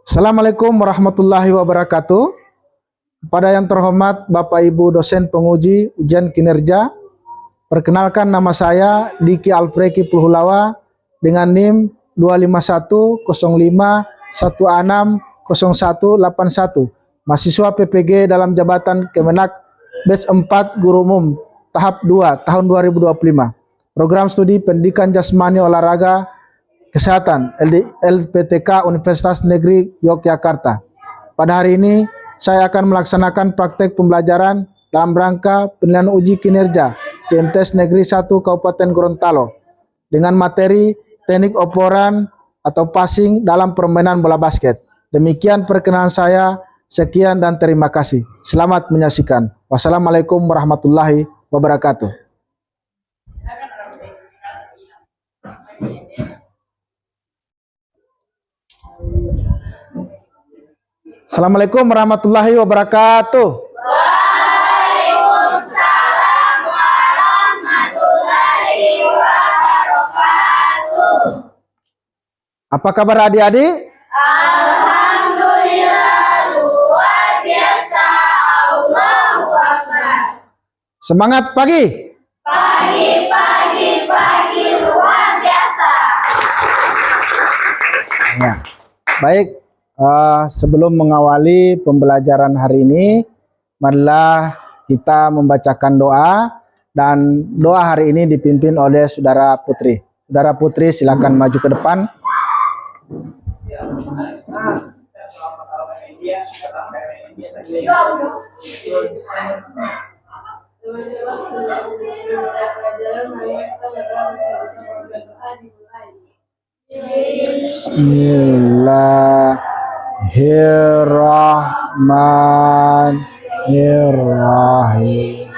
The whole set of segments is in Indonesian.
Assalamualaikum warahmatullahi wabarakatuh. Kepada yang terhormat Bapak Ibu dosen penguji ujian kinerja, perkenalkan nama saya Diki Alfreki Pulhulawa dengan NIM 25105160181, mahasiswa PPG dalam jabatan Kemenak Batch 4 Guru Umum tahap 2 tahun 2025. Program studi Pendidikan Jasmani Olahraga Kesehatan LPTK Universitas Negeri Yogyakarta. Pada hari ini saya akan melaksanakan praktek pembelajaran dalam rangka penilaian uji kinerja di MTs Negeri 1 Kabupaten Gorontalo dengan materi teknik operan atau passing dalam permainan bola basket. Demikian perkenalan saya. Sekian dan terima kasih. Selamat menyaksikan. Wassalamualaikum warahmatullahi wabarakatuh. Assalamualaikum warahmatullahi wabarakatuh. Waalaikumsalam warahmatullahi wabarakatuh. Apa kabar adik-adik? Alhamdulillah luar biasa. Allahu Akbar. Semangat pagi. Pagi luar biasa. Ya. Baik. Sebelum mengawali pembelajaran hari ini, marilah kita membacakan doa, dan doa hari ini dipimpin oleh Saudara Putri. Saudara Putri silakan maju ke depan. Bismillahirrahmanirrahim.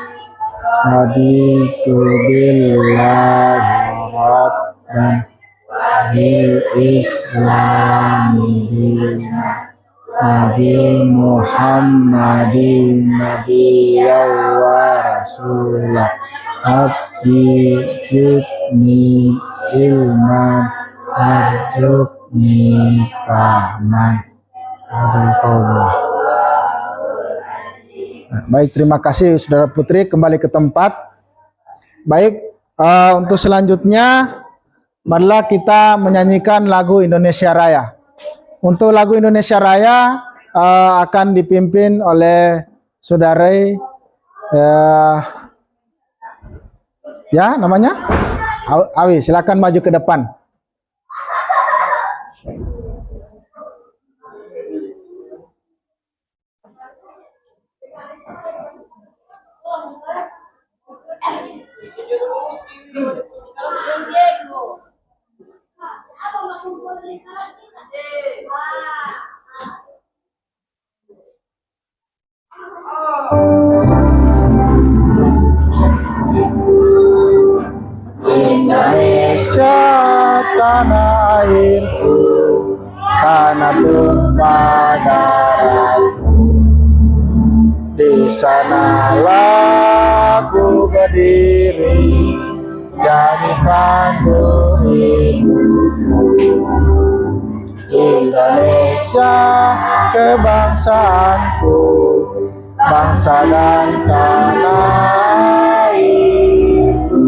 Raditu billahi rabban bil islami dina Nabi Muhammadin nabiyya wa rasulah. Rabbi zidni ilman warzuqni rahman. Baik, terima kasih Saudara Putri, kembali ke tempat. Baik, untuk selanjutnya marilah kita menyanyikan lagu Indonesia Raya. Untuk lagu Indonesia Raya akan dipimpin oleh Saudara ya namanya Awi, silakan maju ke depan. Indonesia tanah airku, tanah tumpah darahku. Di sanalah aku berdiri, jadi pandu hidupku. Indonesia kebangsaanku, bangsa dan tanah airku.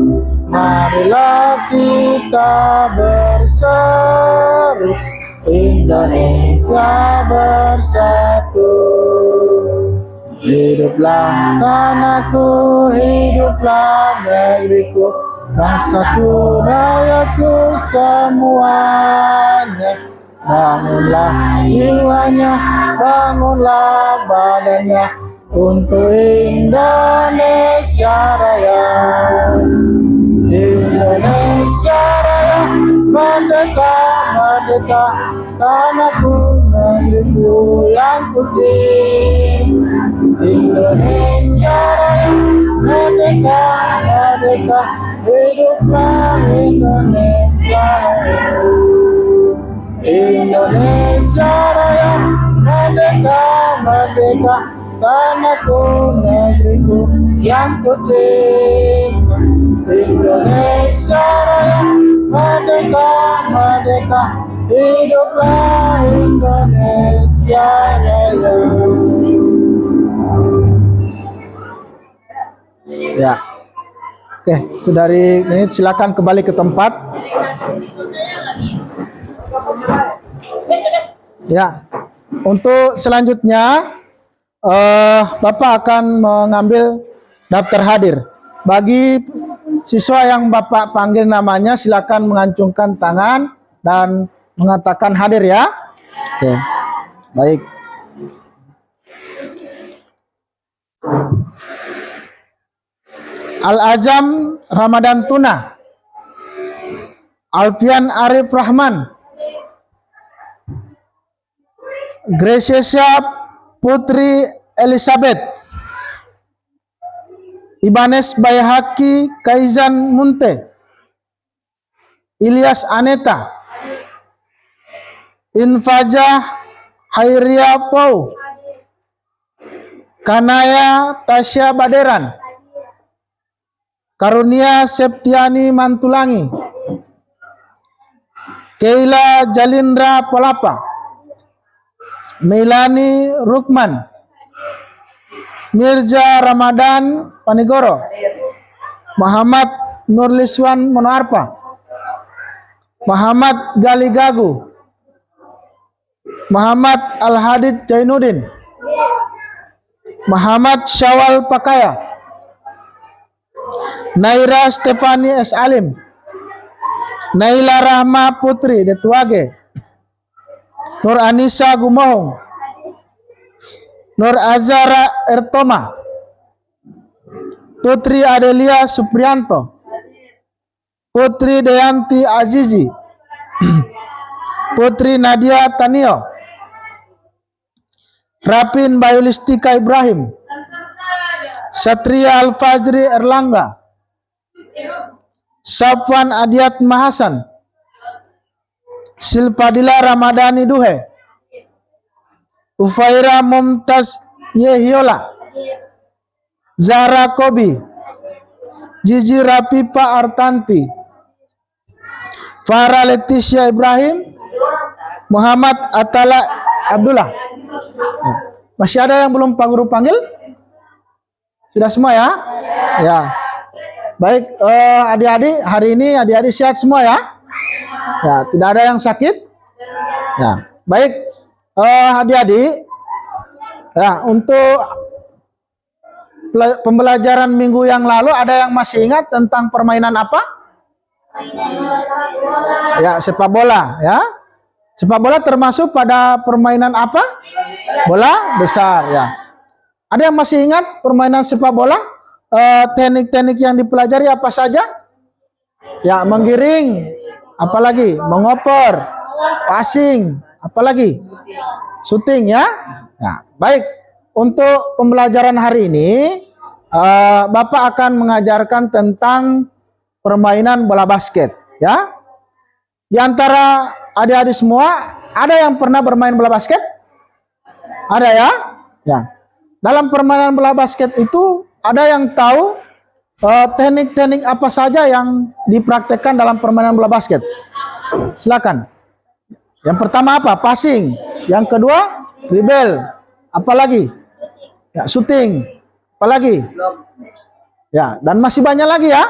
Marilah kita berseru, Indonesia bersatu. Hiduplah tanahku, hiduplah negeriku, bangsaku, rakyatku semuanya. Bangunlah jiwanya, bangunlah badannya untuk Indonesia Raya. Indonesia Raya, merdeka, merdeka, tanahku, negeriku yang ku cinta. Indonesia Raya, merdeka, merdeka, hiduplah Indonesia Raya. Indonesia Raya, merdeka, merdeka, tanahku, negeriku yang ku cinta. Indonesia Raya, merdeka, merdeka, Hiduplah Indonesia Raya. Ya. Oke, saudari ini silakan kembali ke tempat. Ya. Untuk selanjutnya Bapak akan mengambil daftar hadir. Bagi siswa yang Bapak panggil namanya silakan mengacungkan tangan dan mengatakan hadir ya. Oke. Baik. Al-Azam Ramadan Tuna, Alfian Arif Rahman, Gracia Putri Elizabeth, Ibanes Bayhaki Kaizan Munte, Ilyas Aneta, Infajah Hairia Pau, Kanaya Tasya Baderan, Karunia Septiani Mantulangi, Keila Jalindra Polapa, Melani Rukman, Mirza Ramadan Panigoro, Muhammad Nurliswan Monoarpa, Muhammad Gali Gagu, Muhammad Al-Hadid Jainuddin, Muhammad Syawal Pakaya, Naira Stefani S. Alim, Naila Rahma Putri Detuage, Nur Anissa Gumohong, Nur Azara Ertoma, Putri Adelia Suprianto, Putri Deyanti Azizi, Putri Nadia Tanio, Rapin Bayulistika Ibrahim, Satria Al-Fajri Erlangga, Safwan Adiat Mahasan, Silpadila Ramadhani Duhe, Ufaira Mumtaz Yehiola, Zahra Kobi, Jiji Rapipa Artanti, Farah Leticia Ibrahim, Muhammad Atala Abdullah. Masih ada yang belum Pak Guru panggil? Sudah semua ya? Ya. Baik, adik-adik, hari ini adik-adik sehat semua ya? Ya, tidak ada yang sakit? Ya. Baik, adik-adik, ya, untuk pembelajaran minggu yang lalu ada yang masih ingat tentang permainan apa? Ya, sepak bola ya. Sepak bola termasuk pada permainan apa? Bola besar ya. Ada yang masih ingat permainan sepak bola? Teknik-teknik yang dipelajari apa saja? Ya, menggiring, apalagi mengoper, passing, apalagi shooting ya. Nah, baik. Untuk pembelajaran hari ini, Bapak akan mengajarkan tentang permainan bola basket ya. Di antara adik-adik semua, ada yang pernah bermain bola basket? Ada ya? Ya. Dalam permainan bola basket itu ada yang tahu teknik-teknik apa saja yang dipraktekkan dalam permainan bola basket? Silakan. Yang pertama apa? Passing. Yang kedua, dribble. Apalagi? Ya, shooting. Apalagi? Ya, dan masih banyak lagi ya.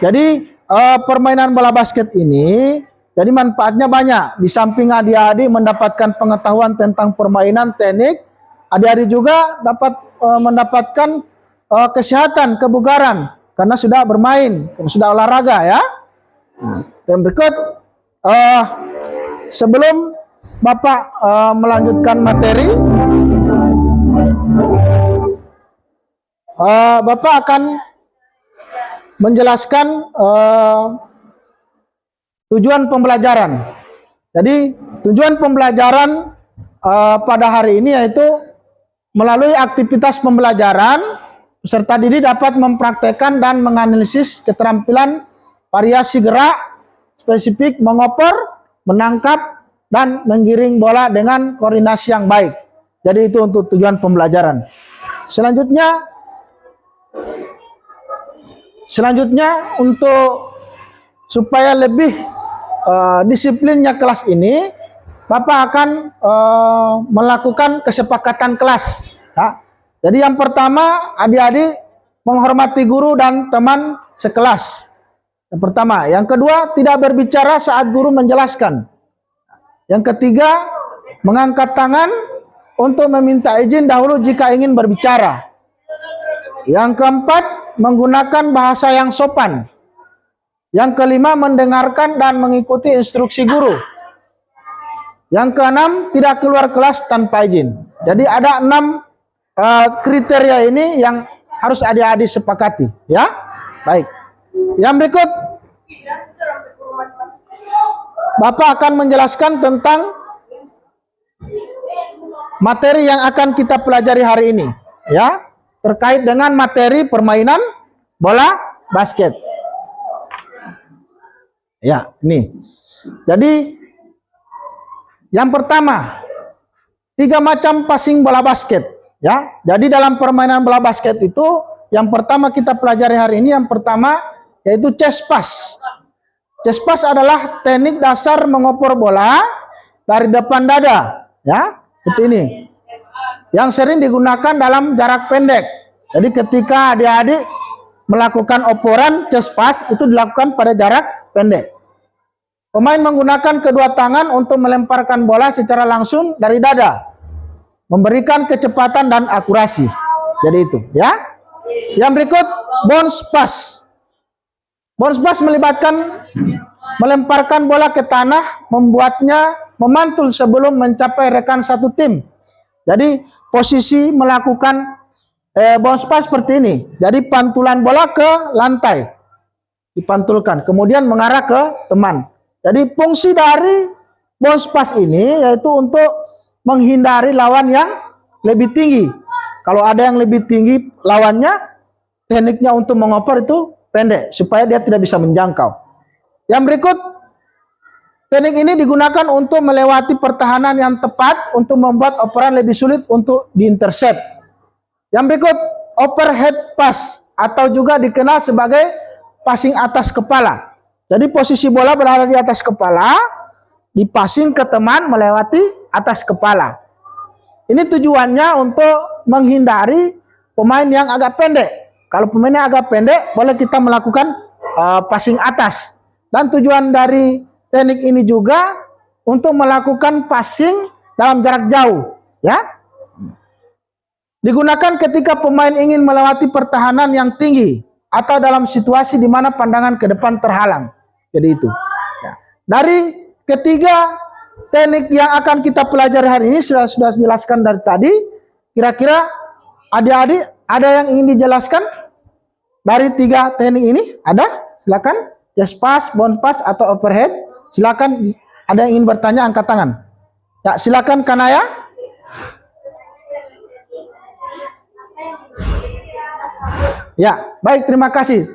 Jadi permainan bola basket ini jadi manfaatnya banyak. Di samping adik-adik mendapatkan pengetahuan tentang permainan teknik, adik-adik juga dapat mendapatkan kesehatan, kebugaran karena sudah bermain, sudah olahraga ya. Dan berikut sebelum Bapak melanjutkan materi, Bapak akan menjelaskan tujuan pembelajaran. Jadi tujuan pembelajaran pada hari ini yaitu melalui aktivitas pembelajaran peserta didik dapat mempraktekkan dan menganalisis keterampilan variasi gerak spesifik mengoper, menangkap, dan menggiring bola dengan koordinasi yang baik. Jadi itu untuk tujuan pembelajaran. Selanjutnya untuk supaya lebih disiplinnya kelas ini, Bapak akan melakukan kesepakatan kelas. Ya. Jadi yang pertama, adik-adik menghormati guru dan teman sekelas. Yang pertama. Yang kedua, tidak berbicara saat guru menjelaskan. Yang ketiga, mengangkat tangan untuk meminta izin dahulu jika ingin berbicara. Yang keempat, menggunakan bahasa yang sopan. Yang kelima, mendengarkan dan mengikuti instruksi guru. Yang keenam, tidak keluar kelas tanpa izin. Jadi ada 6 kriteria ini yang harus adik-adik sepakati, ya. Baik. Yang berikut, Bapak akan menjelaskan tentang materi yang akan kita pelajari hari ini, ya, terkait dengan materi permainan bola basket. Ya, ini. Jadi yang pertama, 3 macam passing bola basket. Ya, jadi dalam permainan bola basket itu yang pertama kita pelajari hari ini, yang pertama yaitu chest pass. Chest pass adalah teknik dasar mengoper bola dari depan dada, ya, seperti ini. Yang sering digunakan dalam jarak pendek. Jadi ketika adik-adik melakukan operan chest pass itu dilakukan pada jarak pendek. Pemain menggunakan kedua tangan untuk melemparkan bola secara langsung dari dada, memberikan kecepatan dan akurasi. Jadi itu, ya. Yang berikut, bounce pass. Bounce pass melibatkan melemparkan bola ke tanah, membuatnya memantul sebelum mencapai rekan satu tim. Jadi posisi melakukan bounce pass seperti ini. Jadi pantulan bola ke lantai, dipantulkan, kemudian mengarah ke teman. Jadi fungsi dari bounce pass ini yaitu untuk menghindari lawan yang lebih tinggi. Kalau ada yang lebih tinggi lawannya, tekniknya untuk mengoper itu pendek, supaya dia tidak bisa menjangkau. Yang berikut, teknik ini digunakan untuk melewati pertahanan yang tepat untuk membuat operan lebih sulit untuk diintercept. Yang berikut, overhead pass atau juga dikenal sebagai passing atas kepala. Jadi posisi bola berada di atas kepala, dipassing ke teman melewati atas kepala. Ini tujuannya untuk menghindari pemain yang agak pendek. Kalau pemainnya agak pendek, boleh kita melakukan passing atas. Dan tujuan dari teknik ini juga untuk melakukan passing dalam jarak jauh, ya. Digunakan ketika pemain ingin melewati pertahanan yang tinggi atau dalam situasi di mana pandangan ke depan terhalang. Jadi itu. Ya. Dari ketiga teknik yang akan kita pelajari hari ini sudah dijelaskan dari tadi. Kira-kira adik-adik ada yang ingin dijelaskan dari 3 teknik ini? Ada? Silakan. Chest pass, bounce pass atau overhead. Silakan. Ada yang ingin bertanya, angkat tangan. Ya, silakan Kanaya. Ya, baik, terima kasih.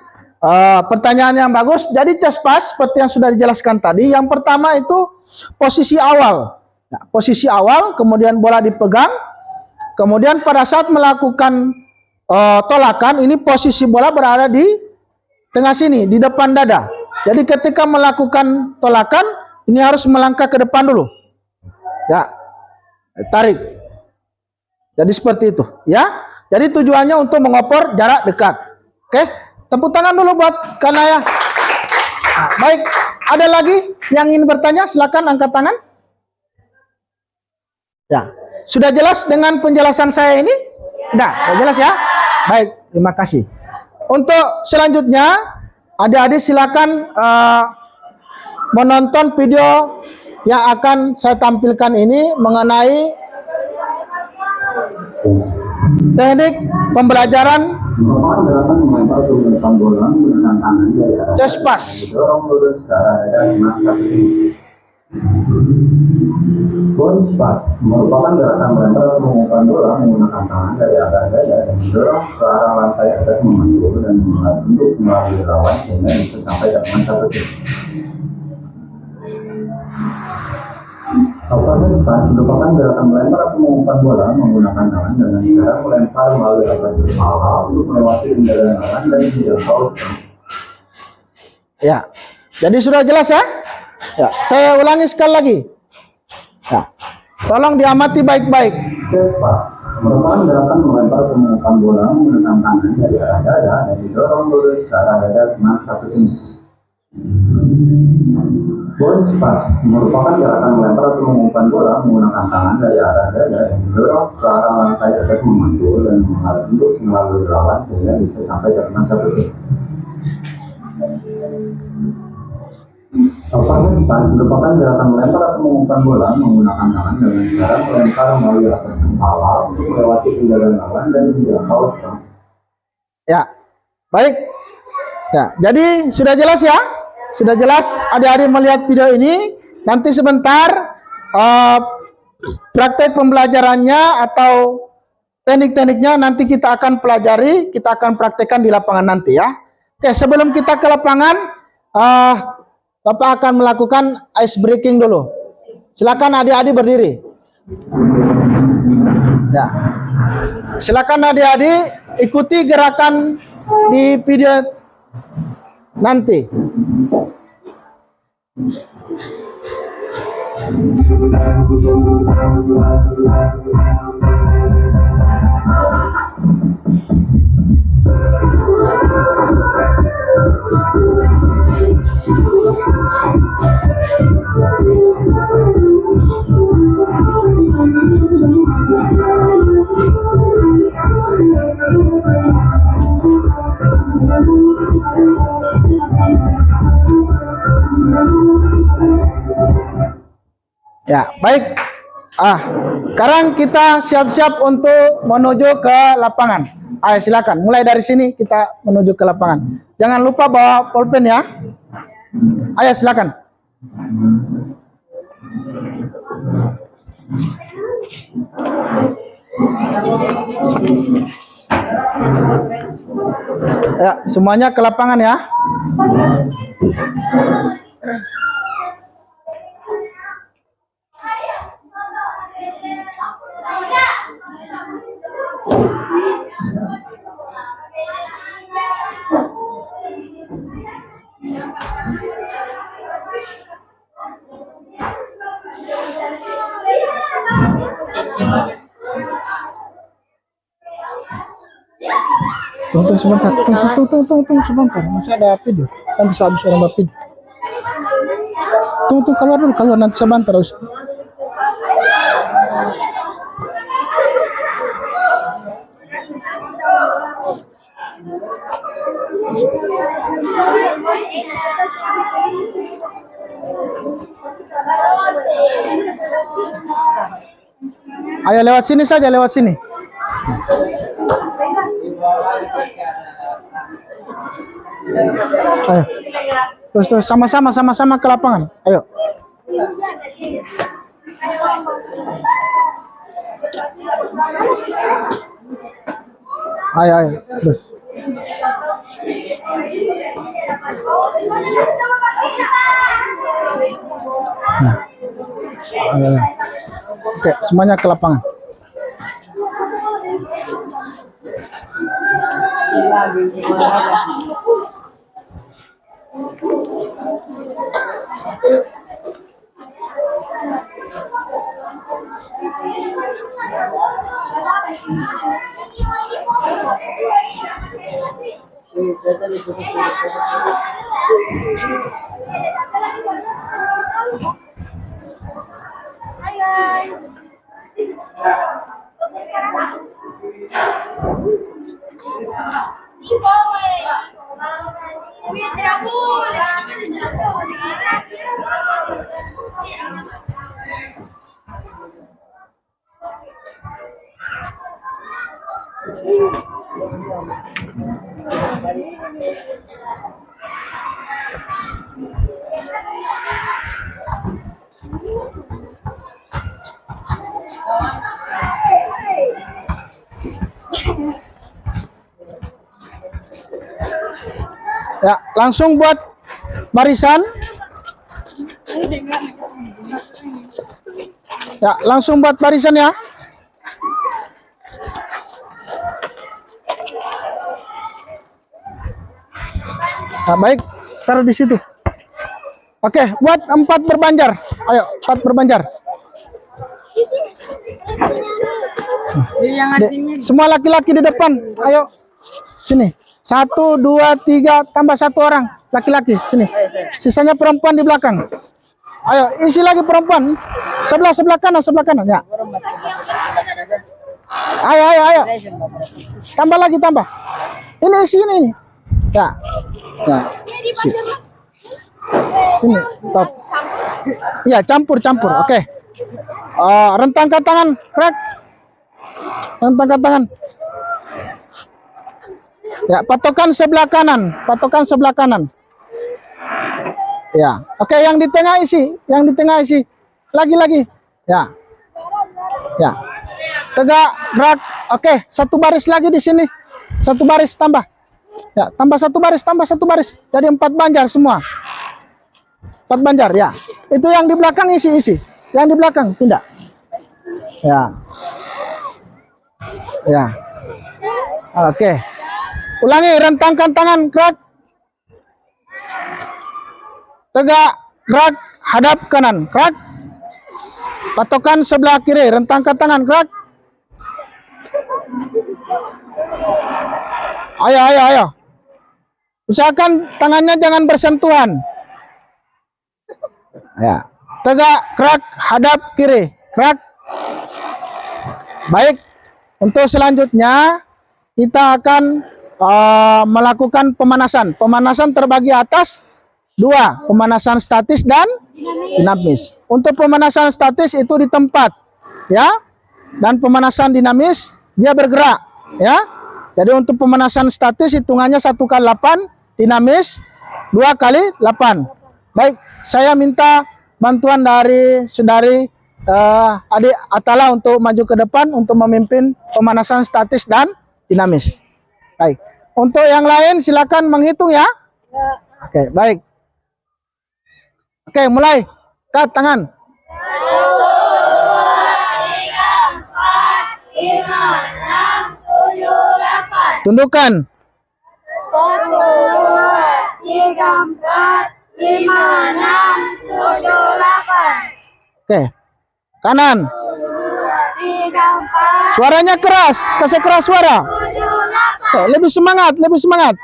Pertanyaan yang bagus. Jadi chest pass seperti yang sudah dijelaskan tadi. Yang pertama itu posisi awal. Nah, posisi awal, kemudian bola dipegang. Kemudian pada saat melakukan tolakan, ini posisi bola berada di tengah sini, di depan dada. Jadi ketika melakukan tolakan, ini harus melangkah ke depan dulu. Ya, tarik. Jadi seperti itu, ya. Jadi tujuannya untuk mengoper jarak dekat. Oke, tepuk tangan dulu buat Kanaya. Nah, baik, ada lagi yang ingin bertanya? Silakan angkat tangan. Ya, sudah jelas dengan penjelasan saya ini? Sudah jelas ya? Baik, terima kasih. Untuk selanjutnya, adik-adik silakan menonton video yang akan saya tampilkan ini mengenai teknik pembelajaran chest pass. Bounce pass merupakan gerakan melempar atau mengumpan bola menggunakan tangan dari arah dada dan mendorong ke arah lantai agar memantul dan untuk melalui lawan sehingga bisa sampai ke teman satu tim. Overhead pass merupakan gerakan melempar atau mengumpan bola menggunakan tangan dengan cara melempar melalui atas kepala untuk melewati kendaraan lawan dan menjangkau. Ya, jadi sudah jelas ya? Ya, saya ulangi sekali lagi. Ya, tolong diamati baik-baik. Chest pass merupakan gerakan melempar permukaan bola menggunakan tangan dari arah dada dan didorong lurus ke arah dada dengan satu ini. Bounce pass merupakan gerakan melempar atau mengumpan bola menggunakan tangan dari arah dada dan didorong ke arah lantai agar memantul dan menghadap melalui lawan sehingga bisa sampai ke teman satu ini. Overhead pass merupakan gerakan melempar atau mengumpan bola menggunakan tangan dengan cara melempar melalui atas kepala untuk melewati penjagaan lawan dan menjangkau. Ya, baik. Ya, jadi sudah jelas ya? Sudah jelas adik-adik melihat video ini. Nanti sebentar praktek pembelajarannya atau teknik-tekniknya nanti kita akan pelajari, kita akan praktekkan di lapangan nanti ya. Oke, sebelum kita ke lapangan, Bapak akan melakukan ice breaking dulu. Silakan adik-adik berdiri. Ya. Silakan adik-adik ikuti gerakan di video nanti. Ya, baik. Sekarang kita siap-siap untuk menuju ke lapangan. Ayo silakan, mulai dari sini kita menuju ke lapangan. Jangan lupa bawa pulpen ya. Ayo silakan. Ya, semuanya ke lapangan ya. Tunggu sebentar, tunggu sebentar, masih ada video. Nanti saya habis ada video. Tunggu keluar dulu, keluar nanti sebentar. Ayo lewat sini saja, lewat sini. Ayo. Terus sama-sama ke lapangan. Ayo. Ayo, terus. Nah. Ayo. Oke, semuanya ke lapangan. Hai guys. Ya, langsung buat barisan. Ya, langsung buat barisan ya. Nah, baik, taruh di situ. Oke, buat 4 berbanjar. Ayo, 4 berbanjar. Semua laki-laki di depan. Ayo, sini. 1, 2, 3, tambah 1 orang laki-laki. Sini. Sisanya perempuan di belakang. Ayo, isi lagi perempuan. Sebelah kanan, sebelah kanan. Ya. Ayo. Tambah lagi, tambah. Ini isi ini. Ya. Ya. Sini, stop. Iya, campur. Oke. Rentangkan tangan, gerak. Rentangkan tangan. Ya, patokan sebelah kanan. Ya. Oke, yang di tengah isi, Lagi. Ya. Ya. Tegak, gerak. Oke, 1 baris lagi di sini. 1 baris tambah. Ya, tambah 1 baris. Jadi 4 banjar semua. 4 banjar, ya. Itu yang di belakang isi. Yang di belakang pindah. Ya. Ya. Oke. Ulangi, rentangkan tangan, gerak. Tegak, gerak, hadap kanan, gerak. Patokan sebelah kiri, rentangkan tangan, gerak. Ayo. Usahakan tangannya jangan bersentuhan. Ya. Tegak, gerak, hadap kiri, gerak. Baik. Untuk selanjutnya kita akan melakukan pemanasan. Pemanasan terbagi atas 2, pemanasan statis dan dinamis. Untuk pemanasan statis itu di tempat, ya. Dan pemanasan dinamis dia bergerak, ya. Jadi untuk pemanasan statis hitungannya 1 kali 8, dinamis 2 kali 8. Baik, saya minta bantuan dari saudari adik Atala untuk maju ke depan untuk memimpin pemanasan statis dan dinamis. Baik, untuk yang lain silakan menghitung ya. Oke, baik. Oke, mulai. Kat tangan. 1, 2, 3, 4, 5, 6, 7, 8. Tundukkan. 1, 2, 3, 4, 5, 6, 7, 8. Oke. Kanan. 1, 2, 3, 4, Suaranya keras, kasih keras suara. 7, 8. Oke, lebih semangat. 1, 2, 3,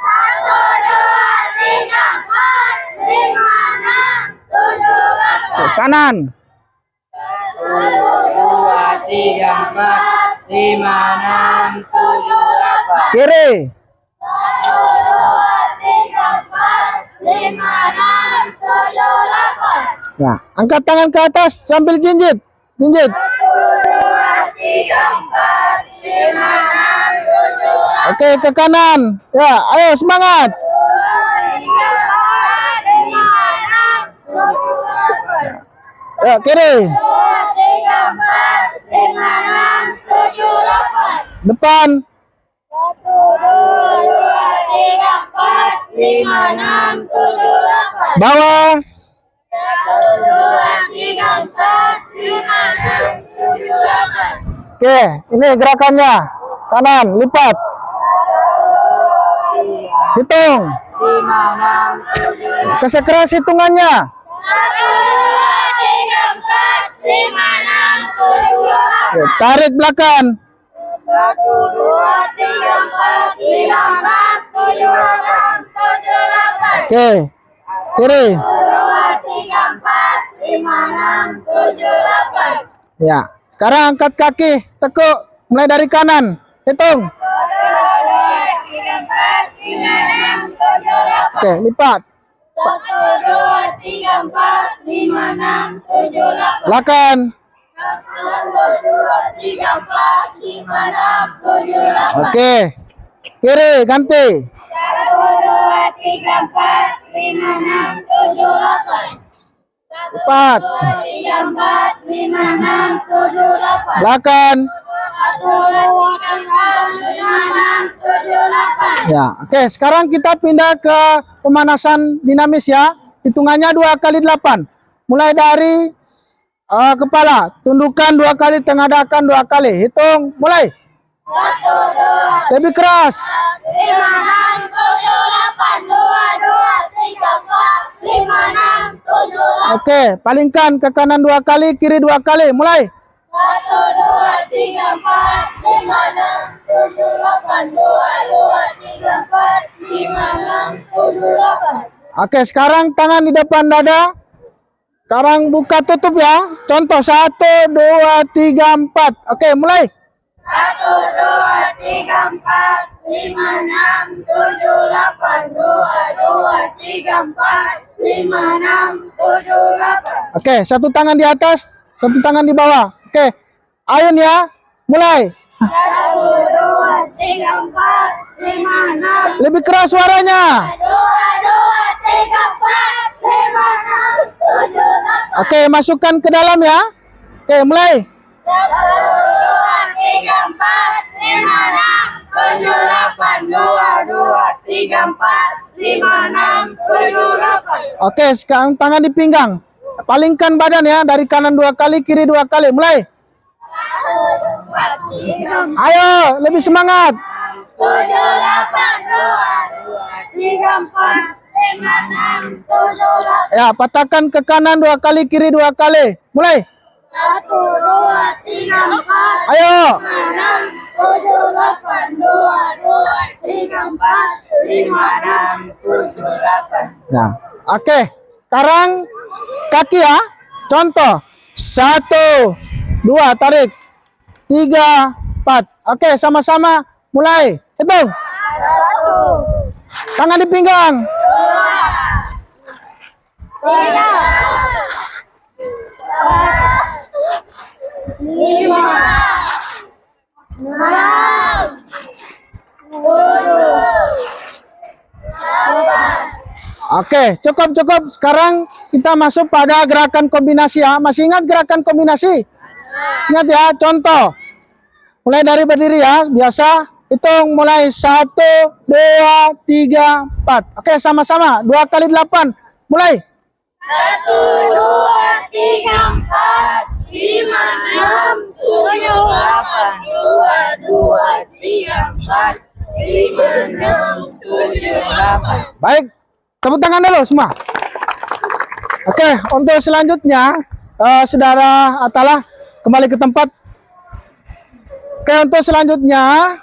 4, 5, 6, 7, 8. Oke, kanan. 1, 2, 3, 4, 5, 6, 7, 8. Kiri. 1, 2, 3, 4, 5, 6, 7, 8. Ya, angkat tangan ke atas sambil jinjit. 1, 2, 3, 4, 5, 6, 7, 8. Oke, ke kanan. Ya, ayo semangat. 2, 3, 4, 5, 6, 7, 8. Ya, kiri. 2, 3, 4, 5, 6, 7, 8. Depan. 1, 2, 3, 4, 5, 6, 7, 8. Bawah. 1, 2, 3, 4, 5, 6, 7, 8. Oke, ini gerakannya. Kanan, lipat. Hitung. 5, 6, 7, Kasih keras hitungannya. 1, 2, 3, 4, 5, 6, 7, 8. Oke, tarik belakang. 1, 2, 3, 4, 5, 6, 7, 8. 7, 8. Oke, kiri. 1, 2, 3, 4, 5, 6, 7, 8. Ya, sekarang angkat kaki, tekuk. Mulai dari kanan. Hitung. 1, 2, 3, 4, 5, 6, 7, 8. Oke, lipat. 1, 2, 3, 4, 5, 6, 7, 8. Belakang. 1, 2, 3, 4, 5, 6, 7, 8. Oke. Kiri, ganti. 1, 2, 3, 4, 5, 6, 7, 8. Lipat. 1, 2, 3, 4, 5, 6, 7, 8. Belakang. 1, 2, 3, 4, 5, 6, 7, 8. Ya, oke. Sekarang kita pindah ke pemanasan dinamis ya. Hitungannya 2 kali 8. Mulai dari kepala. Tundukan 2 kali, tengadakan 2 kali. Hitung, mulai. 1, 2, Lebih keras. 5, 6, 7, 8, 2, 2, 3, 4, 5, 6, 7, 8. Oke, palingkan ke kanan 2 kali, kiri 2 kali. Mulai. 1, 2, 3, 4, 5, 6, 7, 8, 2, 2, 3, 4, 5, 6, 7, 8. Oke, sekarang tangan di depan dada. Sekarang buka tutup ya. Contoh 1, 2, 3, 4. Oke, mulai. 1, 2, 3, 4, 5, 6, 7, 8, 2, 2, 3, 4, 5, 6, 7, 8. Oke, satu tangan di atas, satu tangan di bawah. Oke, ayun ya. Mulai. 1, 2, 3, 4, 5, 6. Lebih keras suaranya. 2, 2, 3, 4, 5, 6, 7, 8. Oke, masukkan ke dalam ya. Oke, mulai. 1, 2, 3, 4, 5, 6, 7, 8, 2, 2, 3, 4, 5, 6, 7, 8. Oke, sekarang tangan di pinggang. Palingkan badan ya, dari kanan 2 kali, kiri 2 kali. Mulai. 1, 2, 3, 4, Ayo, lebih semangat. 7, 8, 2, 2, 3, 4, 5, 6, 7, 8. Ya, patahkan ke kanan 2 kali, kiri 2 kali. Mulai. 1, 2, 3, 4, Ayo. 5, 6, 7, 8, 2, 2, 3, 4, 5, 6, 7, 8. Nah, oke. Sekarang kaki ya. Contoh. 1, 2, tarik. 3, 4. Oke, sama-sama. Mulai. Hitung. 1, Tangan di pinggang. 2, 3, 4, 5, 6, 7, 8. Oke, cukup. Sekarang kita masuk pada gerakan kombinasi ya. Masih ingat gerakan kombinasi? Ingat ya, contoh. Mulai dari berdiri ya, biasa. Hitung mulai 1, 2, 3, 4. Oke, sama-sama. 2 kali 8. Mulai. 1, 2, 3, 4, 5, 6, 7, 8, 2, 2, 3, 4, 5, 6, 7, 8. Baik, tepuk tangan dulu semua. Oke, untuk selanjutnya, saudara Atala kembali ke tempat. Oke, untuk selanjutnya,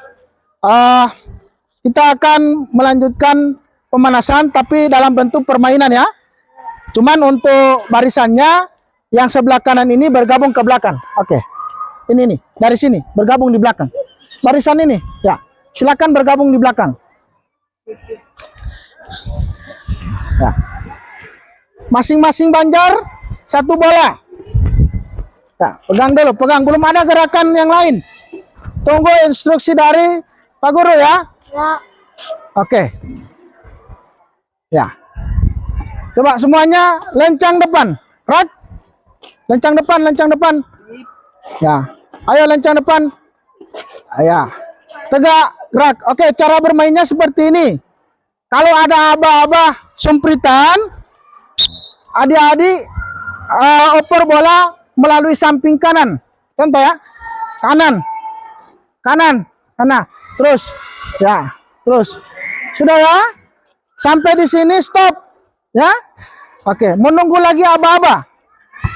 kita akan melanjutkan pemanasan, tapi dalam bentuk permainan ya. Cuman untuk barisannya, yang sebelah kanan ini bergabung ke belakang. Oke, ini nih, dari sini bergabung di belakang. Barisan ini, ya, silakan bergabung di belakang. Ya. Masing-masing banjar 1 bola. Ya, pegang dulu, pegang. Belum ada gerakan yang lain. Tunggu instruksi dari Pak Guru ya. Ya. Oke. Ya. Coba semuanya lencang depan. Rak. Lencang depan. Ya. Ayo lencang depan. Ya. Tegak, gerak. Oke, cara bermainnya seperti ini. Kalau ada aba-aba sumpritan, adik-adik oper bola melalui samping kanan. Contoh ya. Kanan. Terus. Ya, terus. Sudah ya? Sampai di sini stop. Ya. Oke, menunggu lagi aba-aba.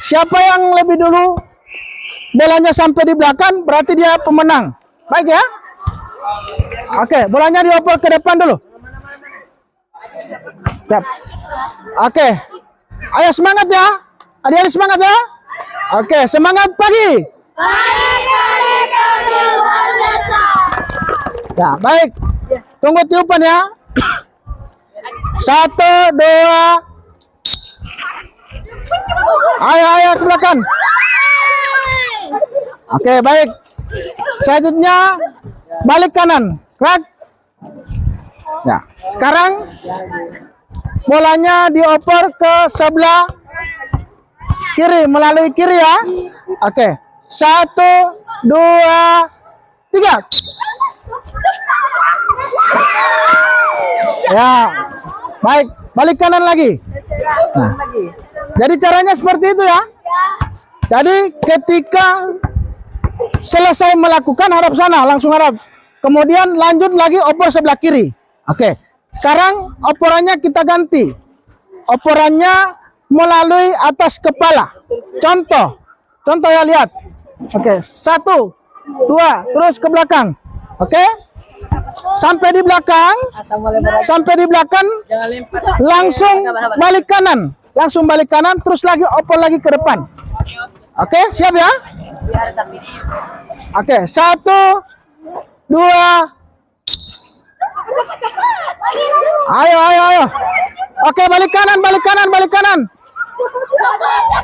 Siapa yang lebih dulu bolanya sampai di belakang berarti dia pemenang. Baik ya? Oke, bolanya dioper ke depan dulu. Siap. Oke. Ayo semangat ya. Adik-adik semangat ya. Oke, semangat pagi. Luar biasa. Ya, baik. Tunggu tiupan ya. 1, 2. Ayo ke belakang. Oke, baik. Selanjutnya balik kanan. Gerak. Ya, sekarang bolanya dioper ke sebelah kiri, melalui kiri ya. Oke. 1, 2, 3. Ya. Baik, balik kanan lagi. Nah, jadi caranya seperti itu ya. Jadi ketika selesai melakukan hadap sana, langsung hadap. Kemudian lanjut lagi opor sebelah kiri. Oke. Sekarang oporannya kita ganti. Oporannya melalui atas kepala. Contoh ya, lihat. Oke, 1, 2, terus ke belakang. Oke. Sampai di belakang, langsung balik kanan, terus lagi opor lagi ke depan. Oke, siap ya? Oke, 1, 2. Ayo. Oke, balik kanan.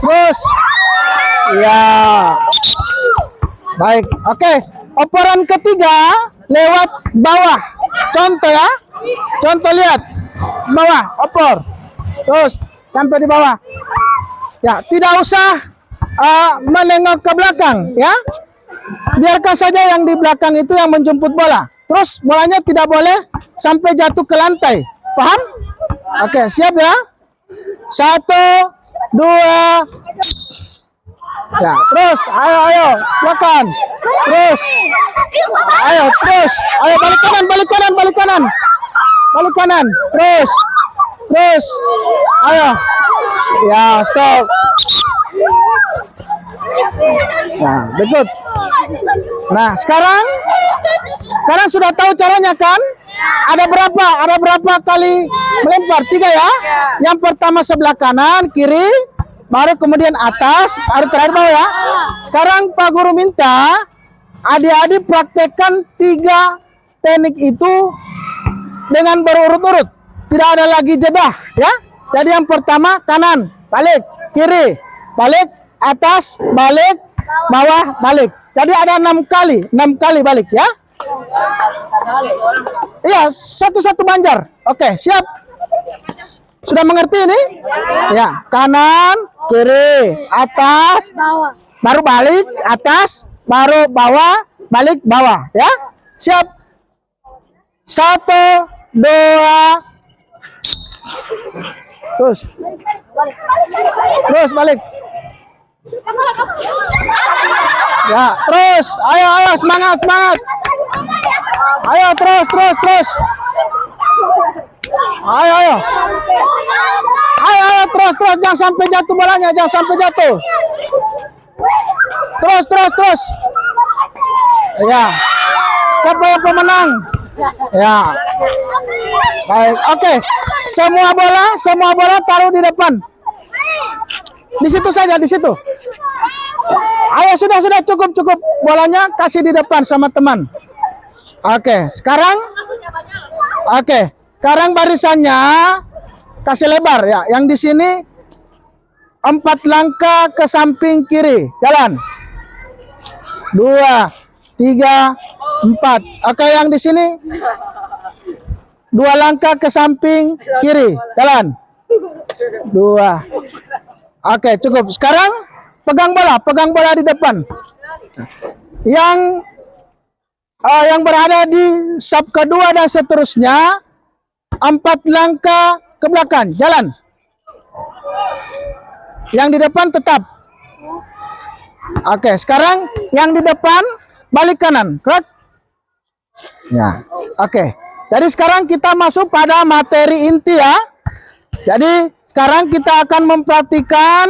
Terus. Ya. Baik. Oke, oporan ketiga lewat bawah. Contoh ya. Contoh, lihat. Bawah, opor. Terus sampai di bawah. Ya, tidak usah menengok ke belakang ya. Biarkan saja yang di belakang itu yang menjemput bola. Terus bolanya tidak boleh sampai jatuh ke lantai. Paham? Oke, siap ya? 1, 2. Ya, terus ayo belakang. Terus. Ayo, terus. Ayo balik kanan. Terus. Ayo. Ya, stop. Nah, betul. Nah, sekarang sudah tahu caranya kan? Ada berapa kali melempar? 3 ya. Yang pertama sebelah kanan, kiri, baru kemudian atas, baru terakhir bawah ya. Sekarang Pak Guru minta adik-adik praktekkan 3 teknik itu dengan berurut-urut. Tidak ada lagi jeda ya. Jadi yang pertama kanan, balik, kiri, balik, atas, balik, bawah, balik. Jadi ada 6 kali balik ya. Iya, satu-satu Banjar. Oke, siap. Sudah mengerti ini? Ya, kanan, kiri, atas, baru balik, atas, baru bawah, balik, bawah ya. Siap. 1, 2. Terus balik. Ya, terus. Ayo, semangat. Ayo, terus. Ayo, terus. Jangan sampai jatuh bolanya, Terus. Ya. Siapa yang pemenang? Ya. Baik, oke. Semua bola taruh di depan. Di situ saja, di situ. Ayo, sudah cukup. Bolanya kasih di depan sama teman. Oke, sekarang barisannya kasih lebar ya. Yang di sini 4 langkah ke samping kiri. Jalan. 2, 3, 4. Oke, yang di sini 2 langkah ke samping kiri. Jalan. 2. Oke, cukup. Sekarang pegang bola di depan. Yang berada di sub kedua dan seterusnya 4 langkah ke belakang. Jalan. Yang di depan tetap. Oke, sekarang yang di depan balik kanan. Gerak. Ya. Oke. Jadi sekarang kita masuk pada materi inti ya. Jadi sekarang kita akan memperhatikan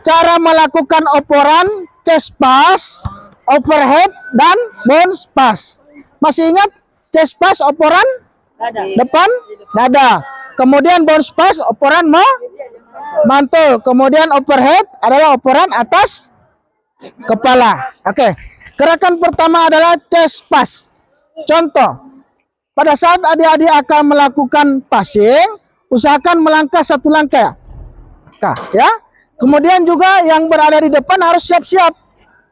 cara melakukan oporan chest pass, overhead, dan bounce pass. Masih ingat chest pass oporan depan dada. Kemudian bounce pass oporan mantul. Kemudian overhead adalah oporan atas kepala. Oke. Gerakan pertama adalah chest pass. Contoh, pada saat adik-adik akan melakukan passing, usahakan melangkah 1 langkah ya. Kemudian juga yang berada di depan harus siap-siap.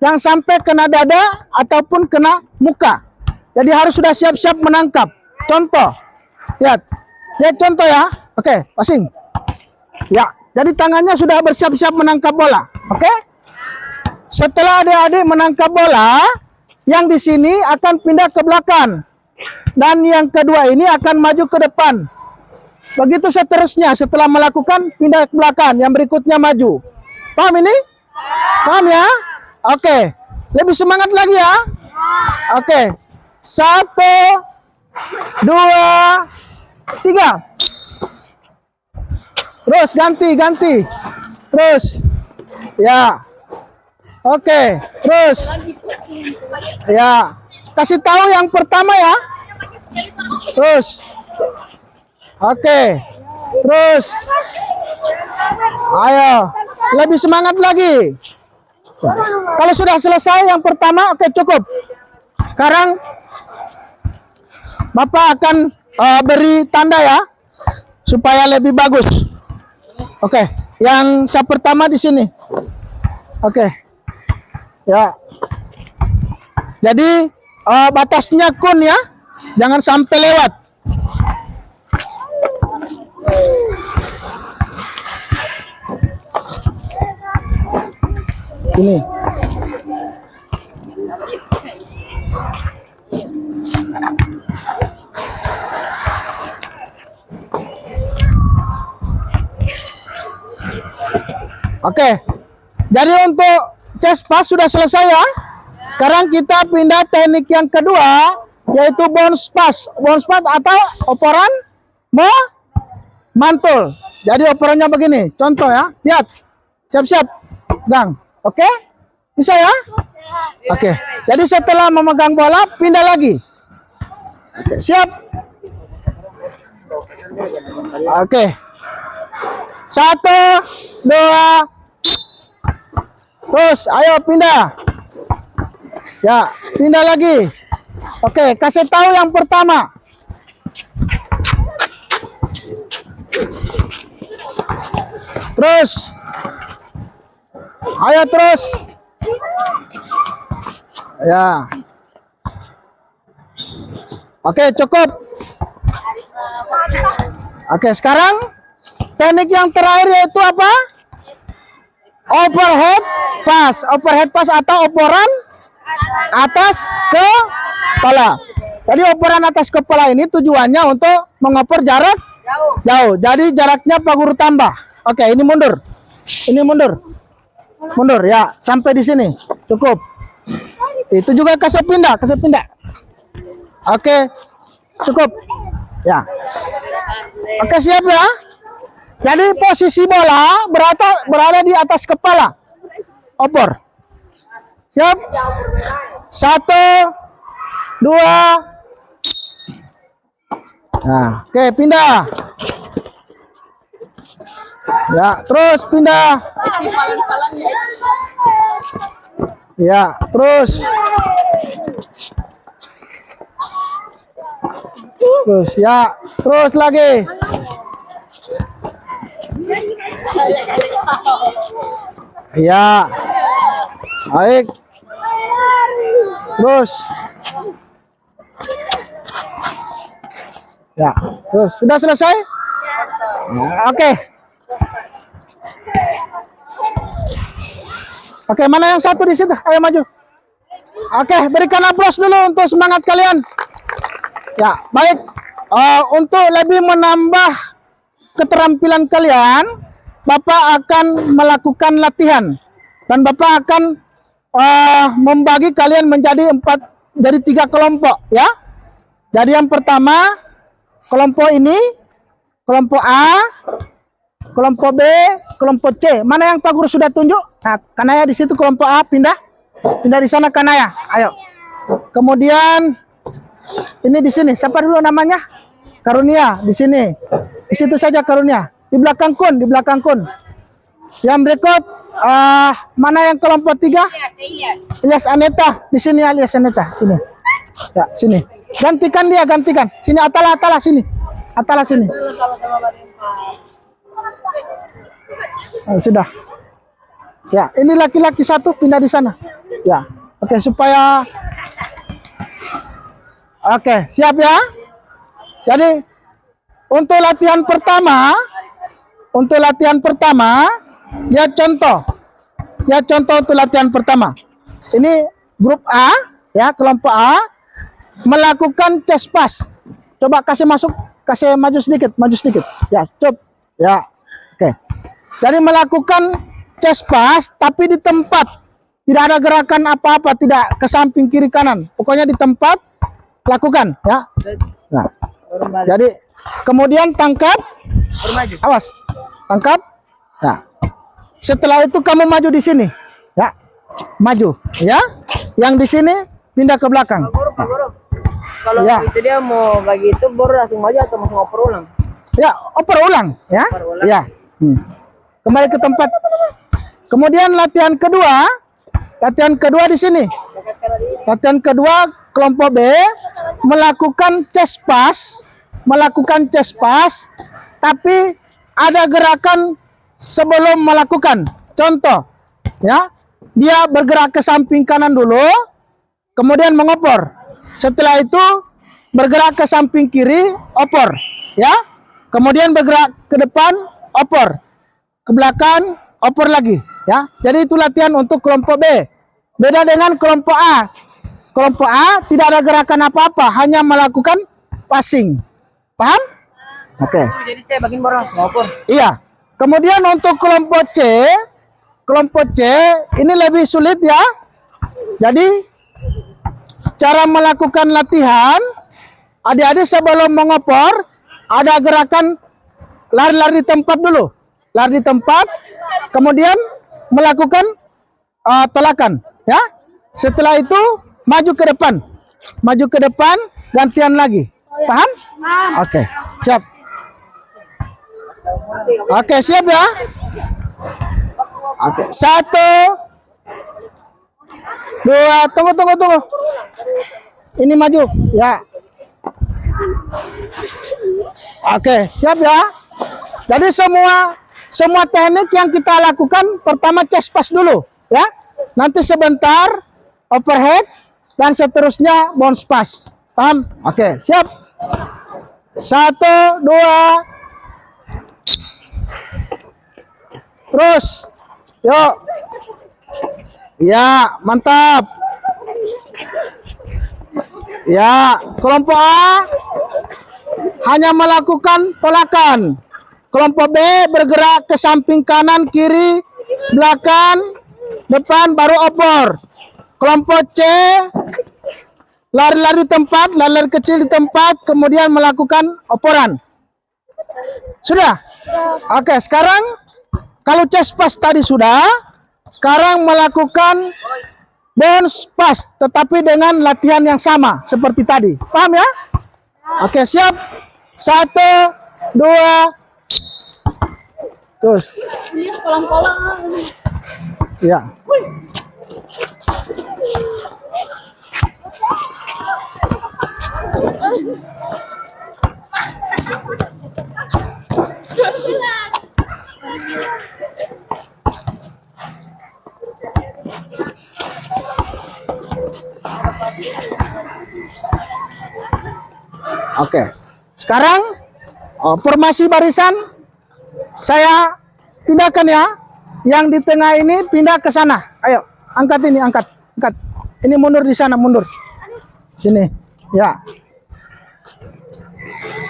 Jangan sampai kena dada ataupun kena muka. Jadi harus sudah siap-siap menangkap. Contoh. Lihat contoh ya. Oke, passing. Ya, jadi tangannya sudah bersiap-siap menangkap bola. Oke? Setelah adik-adik menangkap bola, yang di sini akan pindah ke belakang. Dan yang kedua ini akan maju ke depan. Begitu seterusnya, setelah melakukan pindah ke belakang, yang berikutnya maju. Paham ini? Paham ya? Oke. Lebih semangat lagi ya. Oke. 1, 2, 3. Terus ganti. Terus. Ya. Oke, terus. Ya. Kasih tahu yang pertama ya. Terus. Oke. Terus. Ayo. Lebih semangat lagi. Kalau sudah selesai yang pertama, oke cukup. Sekarang Bapak akan beri tanda ya, supaya lebih bagus. Oke, yang saya pertama di sini. Oke, ya. Jadi batasnya kun ya, jangan sampai lewat. Sini. Oke, jadi untuk chest pass sudah selesai ya. Sekarang kita pindah teknik yang kedua, yaitu bounce pass. Bounce pass atau operan mantul. Jadi operannya begini, contoh ya. Lihat, siap-siap, gang. Oke, bisa ya? Oke, jadi setelah memegang bola, pindah lagi. Oke, siap. Oke, 1, 2. Terus, ayo pindah. Ya, pindah lagi. Oke, kasih tahu yang pertama. Terus. Ayo terus. Ya. Oke, cukup. Oke, sekarang teknik yang terakhir yaitu apa? Overhead pass. Overhead pass atau operan atas kepala. Jadi operan atas kepala ini tujuannya untuk mengoper jarak jauh. Jadi jaraknya Pak Guru tambah. Oke, ini mundur. Ini mundur. Mundur ya, sampai di sini. Cukup. Itu juga kasih pindah. Oke. Cukup. Ya. Oke, siap ya. Jadi posisi bola berada di atas kepala. Opor. Siap? 1, 2. Nah, oke, pindah. Ya, terus pindah. Ya, terus. Terus ya, terus lagi. Ya. Baik. Terus. Ya, terus sudah selesai? Oke. Oke, mana yang satu di situ? Ayo maju. Oke, berikan aplaus dulu untuk semangat kalian. Ya, baik. Untuk lebih menambah keterampilan kalian, Bapak akan melakukan latihan dan Bapak akan membagi kalian menjadi 3 kelompok ya. Jadi yang pertama kelompok ini, kelompok A, kelompok B, kelompok C. Mana yang Pak Guru sudah tunjuk? Nah, Kanaya di situ kelompok A, pindah di sana Kanaya. Ayo. Kemudian ini di sini, siapa dulu namanya? Karunia di sini. Di situ saja Karunia. Di belakang Kun. Yang berikut mana yang kelompok 3? Ilyas Aneta. Di sini Ilyas Aneta. Sini. Ya, sini. Gantikan. Sini Atala sini. Atala sini. Sudah. Ya, ini laki-laki satu pindah di sana. Ya. Oke, supaya Oke, siap ya. Jadi untuk latihan pertama, ya contoh untuk latihan pertama. Ini grup A, ya kelompok A melakukan chest pass. Coba kasih maju sedikit. Ya, coba. Ya, oke. Jadi melakukan chest pass tapi di tempat. Tidak ada gerakan apa-apa, tidak ke samping kiri kanan. Pokoknya di tempat lakukan, ya. Nah, jadi kemudian tangkap, awas, tangkap. Nah, setelah itu kamu maju di sini, ya, maju, ya. Yang di sini pindah ke belakang. Kalau Ya. itu dia mau begitu baru langsung maju atau langsung oper ulang? Ya, oper ulang, ya. Oper ulang. Ya. Kembali ke tempat. Kemudian latihan kedua di sini. Latihan kedua kelompok B melakukan chest pass, tapi ada gerakan sebelum melakukan. Contoh, ya, dia bergerak ke samping kanan dulu, kemudian mengopor. Setelah itu bergerak ke samping kiri, opor, ya. Kemudian bergerak ke depan, opor, ke belakang, opor lagi, ya. Jadi itu latihan untuk kelompok B. Beda dengan kelompok A. Kelompok A tidak ada gerakan apa-apa, hanya melakukan passing. Paham? Oke. Jadi saya bagian baru langsung oper. Iya. Kemudian untuk kelompok C ini lebih sulit, ya. Jadi cara melakukan latihan, adik-adik sebelum mengopor ada gerakan lari-lari di tempat dulu. Lari di tempat, kemudian melakukan tolakan, ya. Setelah itu maju ke depan, gantian lagi. Paham? Oke, siap. Oke, siap, ya. Oke, 1, 2, tunggu. Ini maju, ya. Oke, siap, ya. Jadi semua teknik yang kita lakukan pertama chest pass dulu, ya. Nanti sebentar overhead dan seterusnya bounce pass. Paham? Oke, siap. 1, 2. Terus. Yuk. Ya, mantap. Ya, kelompok A hanya melakukan tolakan. Kelompok B bergerak ke samping kanan, kiri, belakang, depan, baru opor. Kelompok C lari-lari tempat, lari kecil di tempat, kemudian melakukan oporan. Sudah? Oke, sekarang kalau chest pass tadi sudah, sekarang melakukan bounce pass, tetapi dengan latihan yang sama seperti tadi. Paham, ya? Oke, siap. 1, 2. Terus. Ini kolam-kolam. Ya. Oke. Sekarang formasi barisan saya pindahkan, ya. Yang di tengah ini pindah ke sana. Ayo, angkat ini, angkat. Ini mundur di sana, mundur. Sini, ya.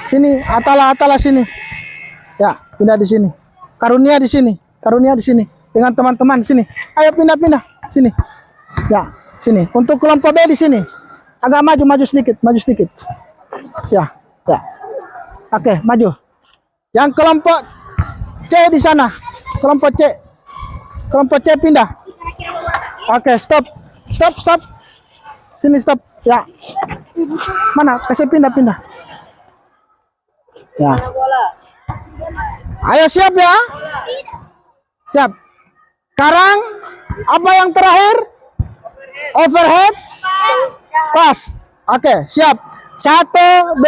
Sini, atala sini. Ya, pindah di sini. Karunia di sini. Dengan teman-teman sini. Ayo pindah sini. Ya, sini. Untuk kelompok B di sini. Agak maju sedikit. Ya. Oke, maju. Yang kelompok C di sana. Kelompok C pindah. Oke, stop. Sini stop. Ya. Mana? Kasih pindah. Ya. Ayo siap, ya. Siap. Sekarang apa yang terakhir? Overhead pass. Oke, siap. 1, 2.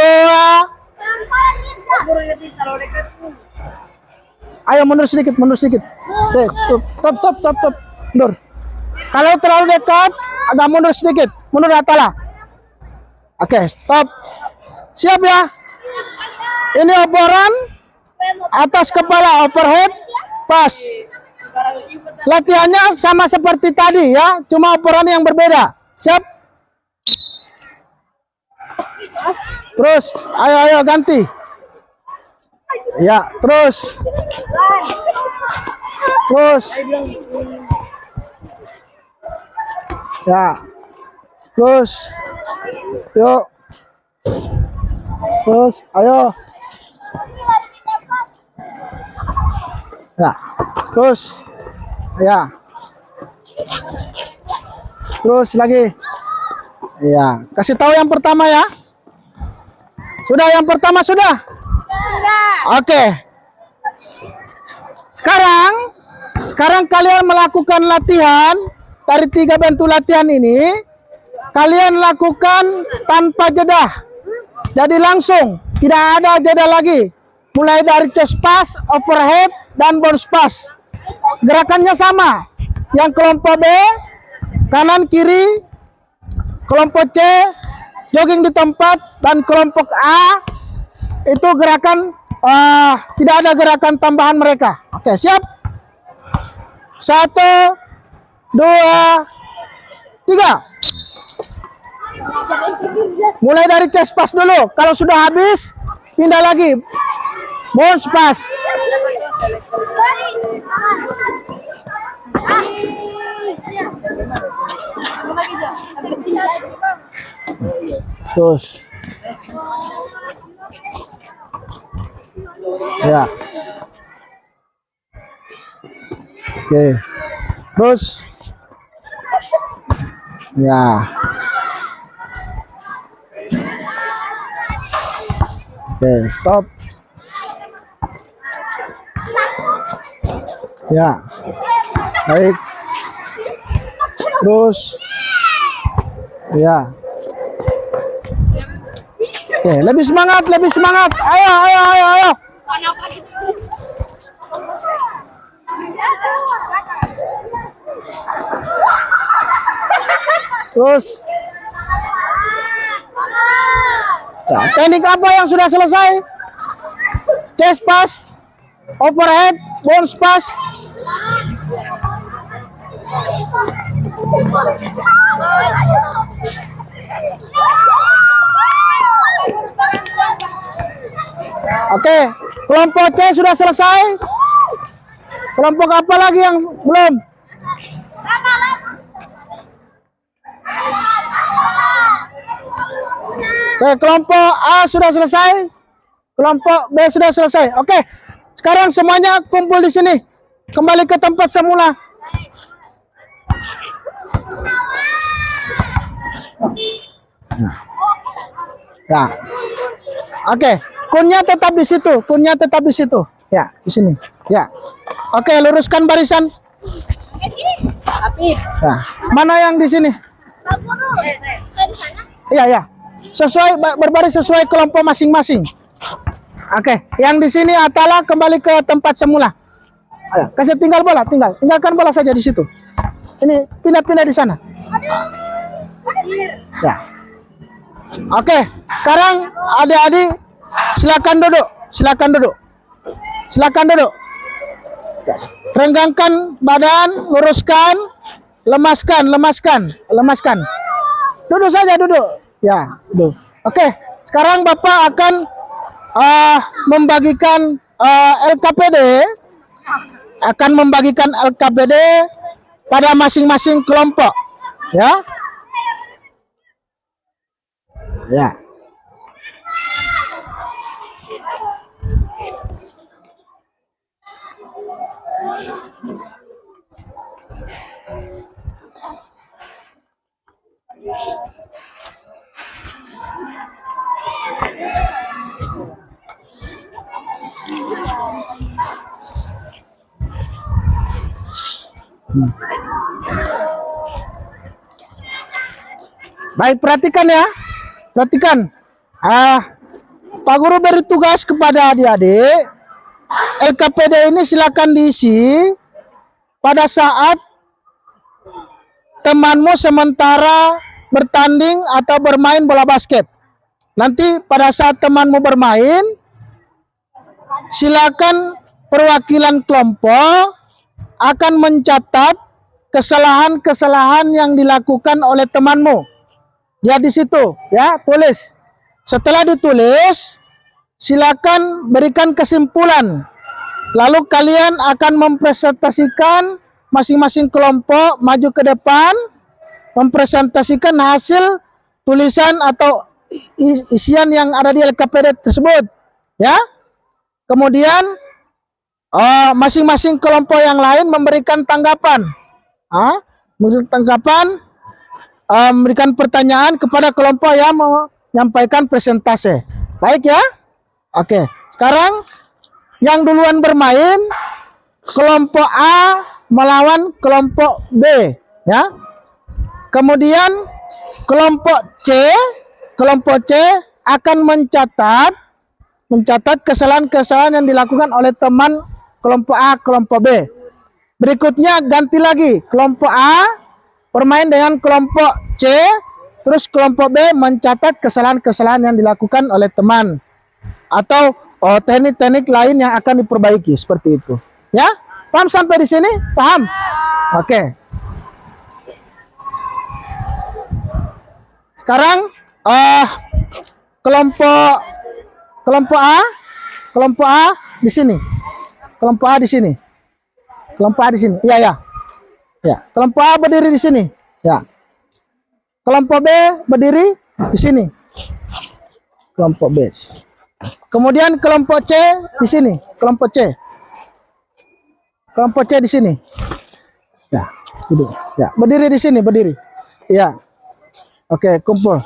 Ayo mundur sedikit. Oke, stop. Mundur. Kalau terlalu dekat, agak mundur sedikit. Mundur atala. Oke, stop. Siap, ya. Ini oporan atas kepala, overhead pass. Latihannya sama seperti tadi, ya. Cuma oporan yang berbeda. Siap. Terus, ayo ganti. Ya, terus. Ya. Terus. Yuk. Terus, ayo. Ya. Terus. Ya. Terus lagi. Ya, kasih tahu yang pertama ya. Sudah yang pertama sudah? Oke. Sekarang kalian melakukan latihan dari 3 bentuk latihan ini. Kalian lakukan tanpa jeda. Jadi langsung, tidak ada jeda lagi. Mulai dari chest pass, overhead, dan bounce pass. Gerakannya sama. Yang kelompok B, kanan kiri. Kelompok C, jogging di tempat. Dan kelompok A, itu gerakan, tidak ada gerakan tambahan mereka. Oke, siap? 1, 2, 3. Mulai dari chest pass dulu. Kalau sudah habis, pindah lagi. Bounce pass. Terus. Ya. Oke. Terus. Ya. Oke, stop. Ya. Baik. Terus. Ya. Oke, lebih semangat, lebih semangat. Ayo, ayo, ayo, ayo. Terus. Nah, teknik apa yang sudah selesai? Chest pass, overhead, bounce pass. Oke, kelompok C sudah selesai. Kelompok apa lagi yang belum? Oke, kelompok A sudah selesai. Kelompok B sudah selesai. Oke, sekarang semuanya kumpul di sini. Kembali ke tempat semula. Nah. Ya. Oke, kunnya tetap di situ. Kunnya tetap di situ. Ya, di sini. Ya. Oke, luruskan barisan. Ya. Mana yang di sini? Iya, ya. Sesuai berbaris sesuai kelompok masing-masing. Oke, yang di sini Atala kembali ke tempat semula. Ayo, kasih tinggal bola, tinggalkan bola saja di situ. Ini pindah-pindah di sana. Ya. Oke, sekarang adik-adik silakan duduk, silakan duduk. Silakan duduk. Ya. Renggangkan badan, luruskan, lemaskan. Duduk saja, duduk. Ya, duduk. Oke, sekarang Bapak akan membagikan LKPD, pada masing-masing kelompok, ya. Ya. Baik, perhatikan ya. Perhatikan. Pak Guru beri tugas kepada adik-adik. LKPD ini silakan diisi pada saat temanmu sementara bertanding atau bermain bola basket. Nanti pada saat temanmu bermain, silakan perwakilan kelompok akan mencatat kesalahan-kesalahan yang dilakukan oleh temanmu. Dia di situ, ya, tulis. Setelah ditulis, silakan berikan kesimpulan. Lalu kalian akan mempresentasikan masing-masing kelompok maju ke depan. mempresentasikan hasil tulisan atau isian yang ada di LKPD tersebut, ya. Kemudian masing-masing kelompok yang lain memberikan tanggapan, memberikan pertanyaan kepada kelompok yang menyampaikan presentase. Baik ya. Oke. Sekarang yang duluan bermain kelompok A melawan kelompok B, ya. Kemudian kelompok C akan mencatat kesalahan-kesalahan yang dilakukan oleh teman kelompok A, kelompok B. Berikutnya ganti lagi, kelompok A bermain dengan kelompok C, terus kelompok B mencatat kesalahan-kesalahan yang dilakukan oleh teman atau teknik-teknik lain yang akan diperbaiki, seperti itu. Ya, paham sampai di sini? Paham? Oke. Sekarang kelompok A di sini. Kelompok A di sini. Kelompok A di sini. Iya, ya. Ya, kelompok A berdiri di sini. Ya. Kelompok B berdiri di sini. Kelompok B. Kemudian kelompok C di sini. Kelompok C. Kelompok C di sini. Ya, duduk. Ya, berdiri di sini, berdiri. Ya. Oke, kumpul.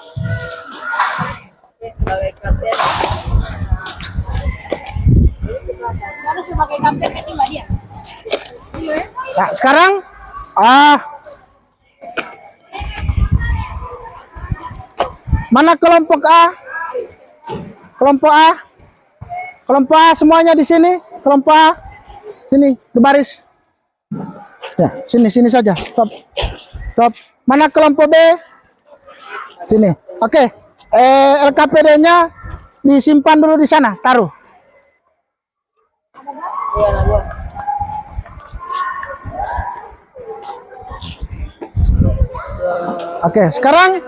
Nah, sekarang mana kelompok A? Kelompok A. Kelompok A semuanya di sini. Kelompok A sini berbaris. Ya, sini saja. Stop. Stop. Mana kelompok B? Sini. Oke. LKPD-nya disimpan dulu di sana, taruh. Oke, sekarang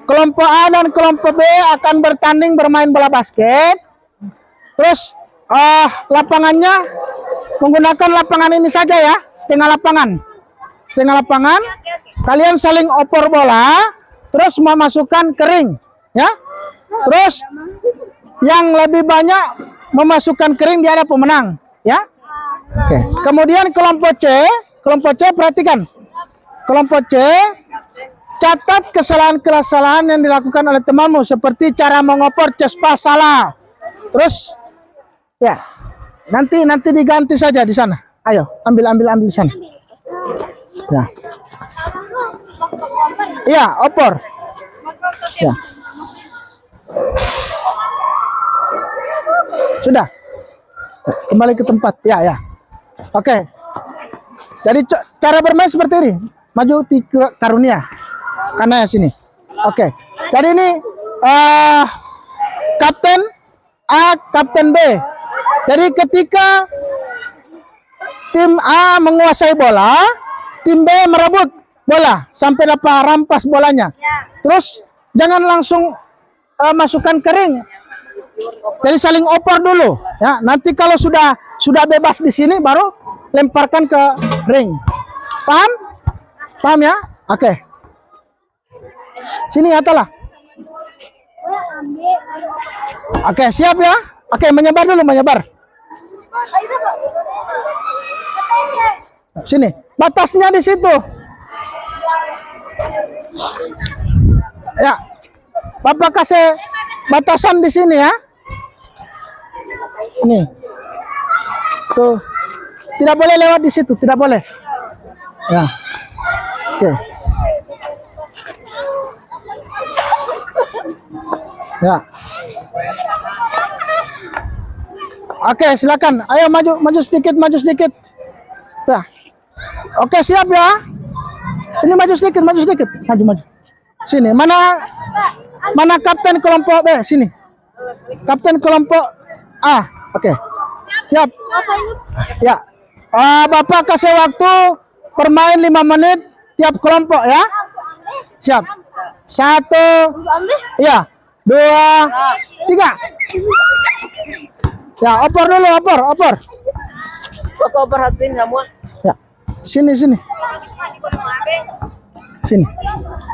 kelompok A dan kelompok B akan bertanding bermain bola basket. Terus lapangannya menggunakan lapangan ini saja ya, setengah lapangan. Setengah lapangan. Kalian saling oper bola, terus memasukkan kering, ya. Terus yang lebih banyak memasukkan kering dia ada pemenang, ya. Oke. Kemudian kelompok C perhatikan. Kelompok C, catat kesalahan-kesalahan yang dilakukan oleh temanmu seperti cara mengoper cespa salah. Terus ya, nanti diganti saja di sana. Ayo, ambil di sana. Ya. Iya, opor. Ya. Sudah. Kembali ke tempat. Ya. Oke. Jadi cara bermain seperti ini. Maju karunia. Karena sini. Oke. Jadi ini kapten A, kapten B. Jadi ketika tim A menguasai bola, tim B merebut bola sampai dapat rampas bolanya. Terus jangan langsung masukkan kering. Jadi saling oper dulu, ya. Nanti kalau sudah bebas di sini baru lemparkan ke ring. Paham? Paham ya? Oke. Sini atalah. Oke, siap ya? Oke, menyebar dulu, menyebar. Sini, batasnya di situ. Ya, Bapak kasih batasan di sini ya. Nih, tuh, tidak boleh lewat di situ, tidak boleh. Ya, oke. Ya. Oke, silakan. Ayo maju sedikit, Ya. Oke, siap ya. Ini maju sedikit, maju. Sini, mana kapten kelompok B? Sini. Kapten kelompok A. Oke. Siap. Ya. Bapak kasih waktu bermain 5 menit tiap kelompok ya. Siap. 1. Ya. 2, 3. Ya, oper dulu, oper. Oper hatin semua. Ya. Sini. Sini.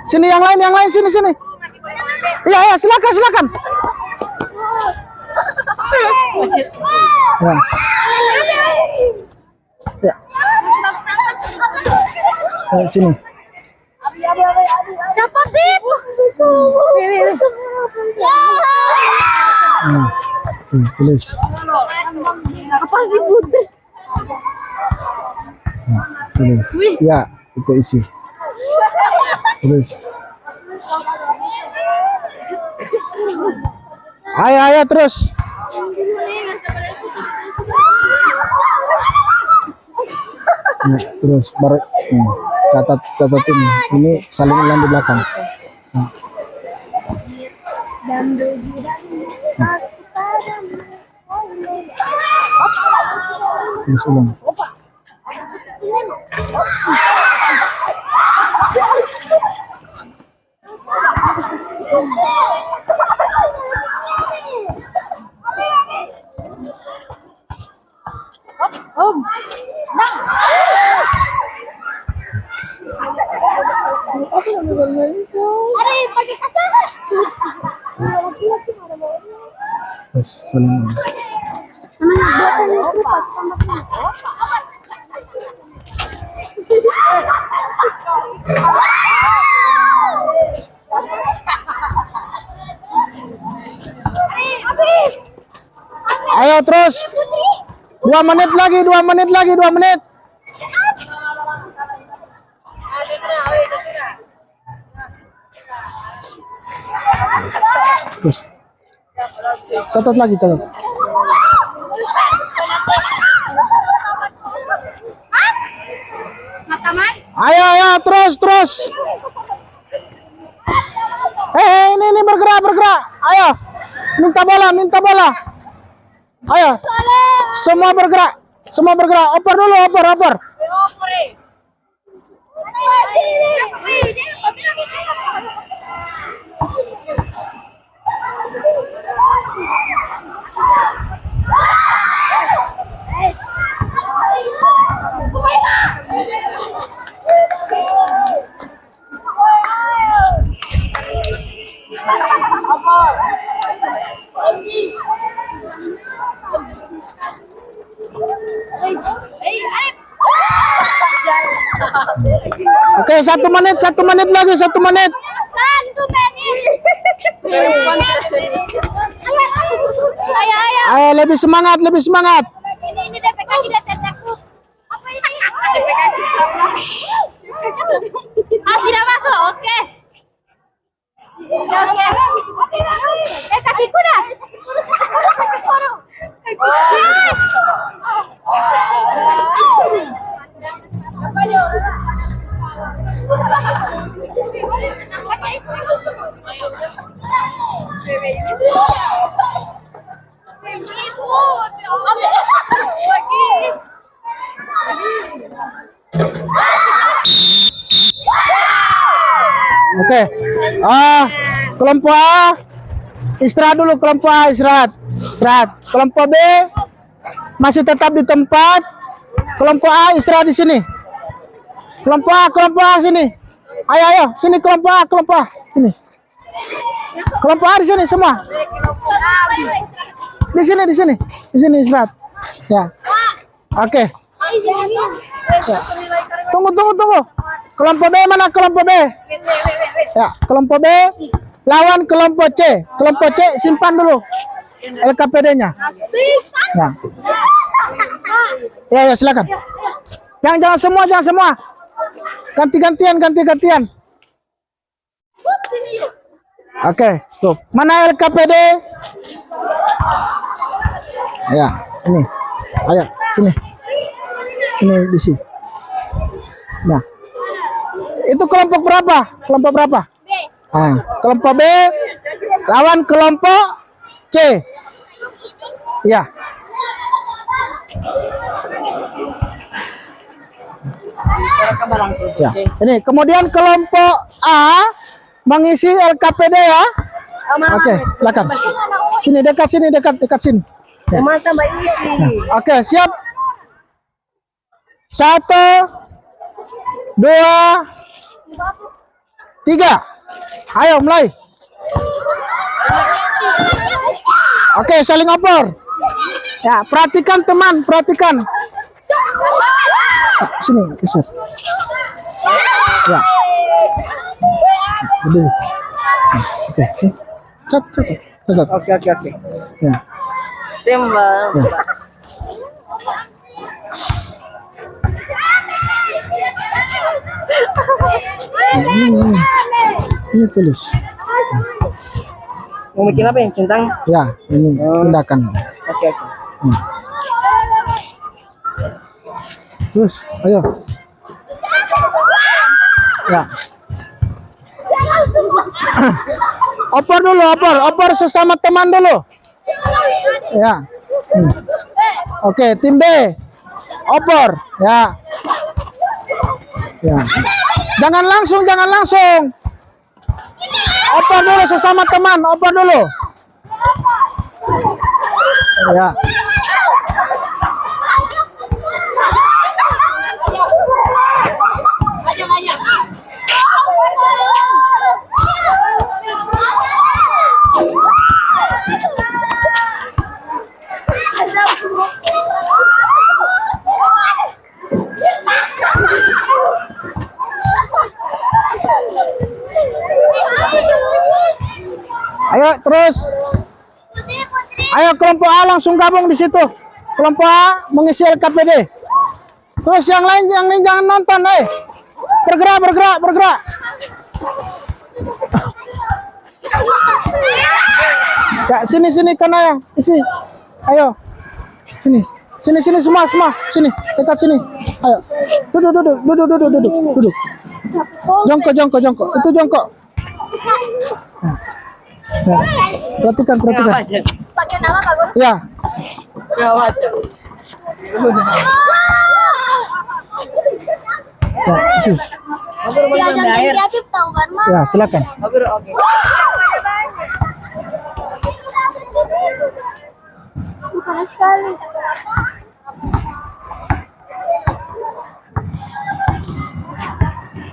Sini yang lain sini. Iya, silakan. Ya. Ya. Sini. Siapa sih? Tulis. Apa sih putih? Tulis. Ya, itu isi. Tulis. Ayo terus. Terus baru catatin. Ini saling ulang di belakang. Tulis ulang. Terus saling ulang. Ayo terus. 2 menit lagi. Terus. Catat lagi. Ayo terus. Ini bergerak. Ayo. Minta bola. Ayo. Semua bergerak. Oper dulu, oper. Oke, 1 menit lagi. 1 menit. Ayo lebih semangat. Ini DPK tidak takut. Apa ini? DPK tidak masuk. Oke. Kakiku dah. Oke. Kelompok A istirahat dulu. Istirahat. Kelompok B masih tetap di tempat. Kelompok A istirahat di sini. Kelompok A sini. Ayo sini kelompok A sini. Kelompok A di sini semua. Di sini istirahat. Ya. Oke. Ya. Tunggu. Kelompok B mana kelompok B? Ya, kelompok B lawan kelompok C. Kelompok C simpan dulu LKPD-nya. Ya, silakan. Jangan semua. Ganti-gantian. Oke, tuh. Mana LKPD? Ya, ini. Ayo, sini. Ini di sini. Nah. Itu kelompok berapa? B. Kelompok B lawan kelompok C. Ya. Ya. Ini kemudian kelompok A mengisi LKPD ya. Oke, silakan. Sini dekat sini. Ya. Tambah isi. Oke, siap. 1, 2, 3. Ayo mulai. Oke, saling opor. Ya, perhatikan teman, perhatikan. Nah, sini, geser. Ya. Udah. Oke, sini. Catat. Oke. Ya. Tembak. Ya. Ini tulis. Mau bikin apa yang centang? Ya, ini pindahkan. Oke. Terus, ayo. Ya. Opor dulu, opor sesama teman dulu. Ya. Oke, tim B. Opor, ya. Ya. Jangan langsung. Opor dulu sesama teman, opor dulu. Ya. Ayo terus. Ayo kelompok A langsung gabung di situ. Kelompok A mengisi LKPD. Terus yang lain jangan nonton, bergerak. Ya sini kana isi. Ayo. Sini semua. Sini, dekat sini. Ayo. Duduk. Jongkok. Itu jongkok. Ya. Perhatikan. Pakai nama bagus. Ya. Gawat. Ya, isi. Diajak kreatif tahu kan, Ma? Ya, silakan. Oke. Panas sekali.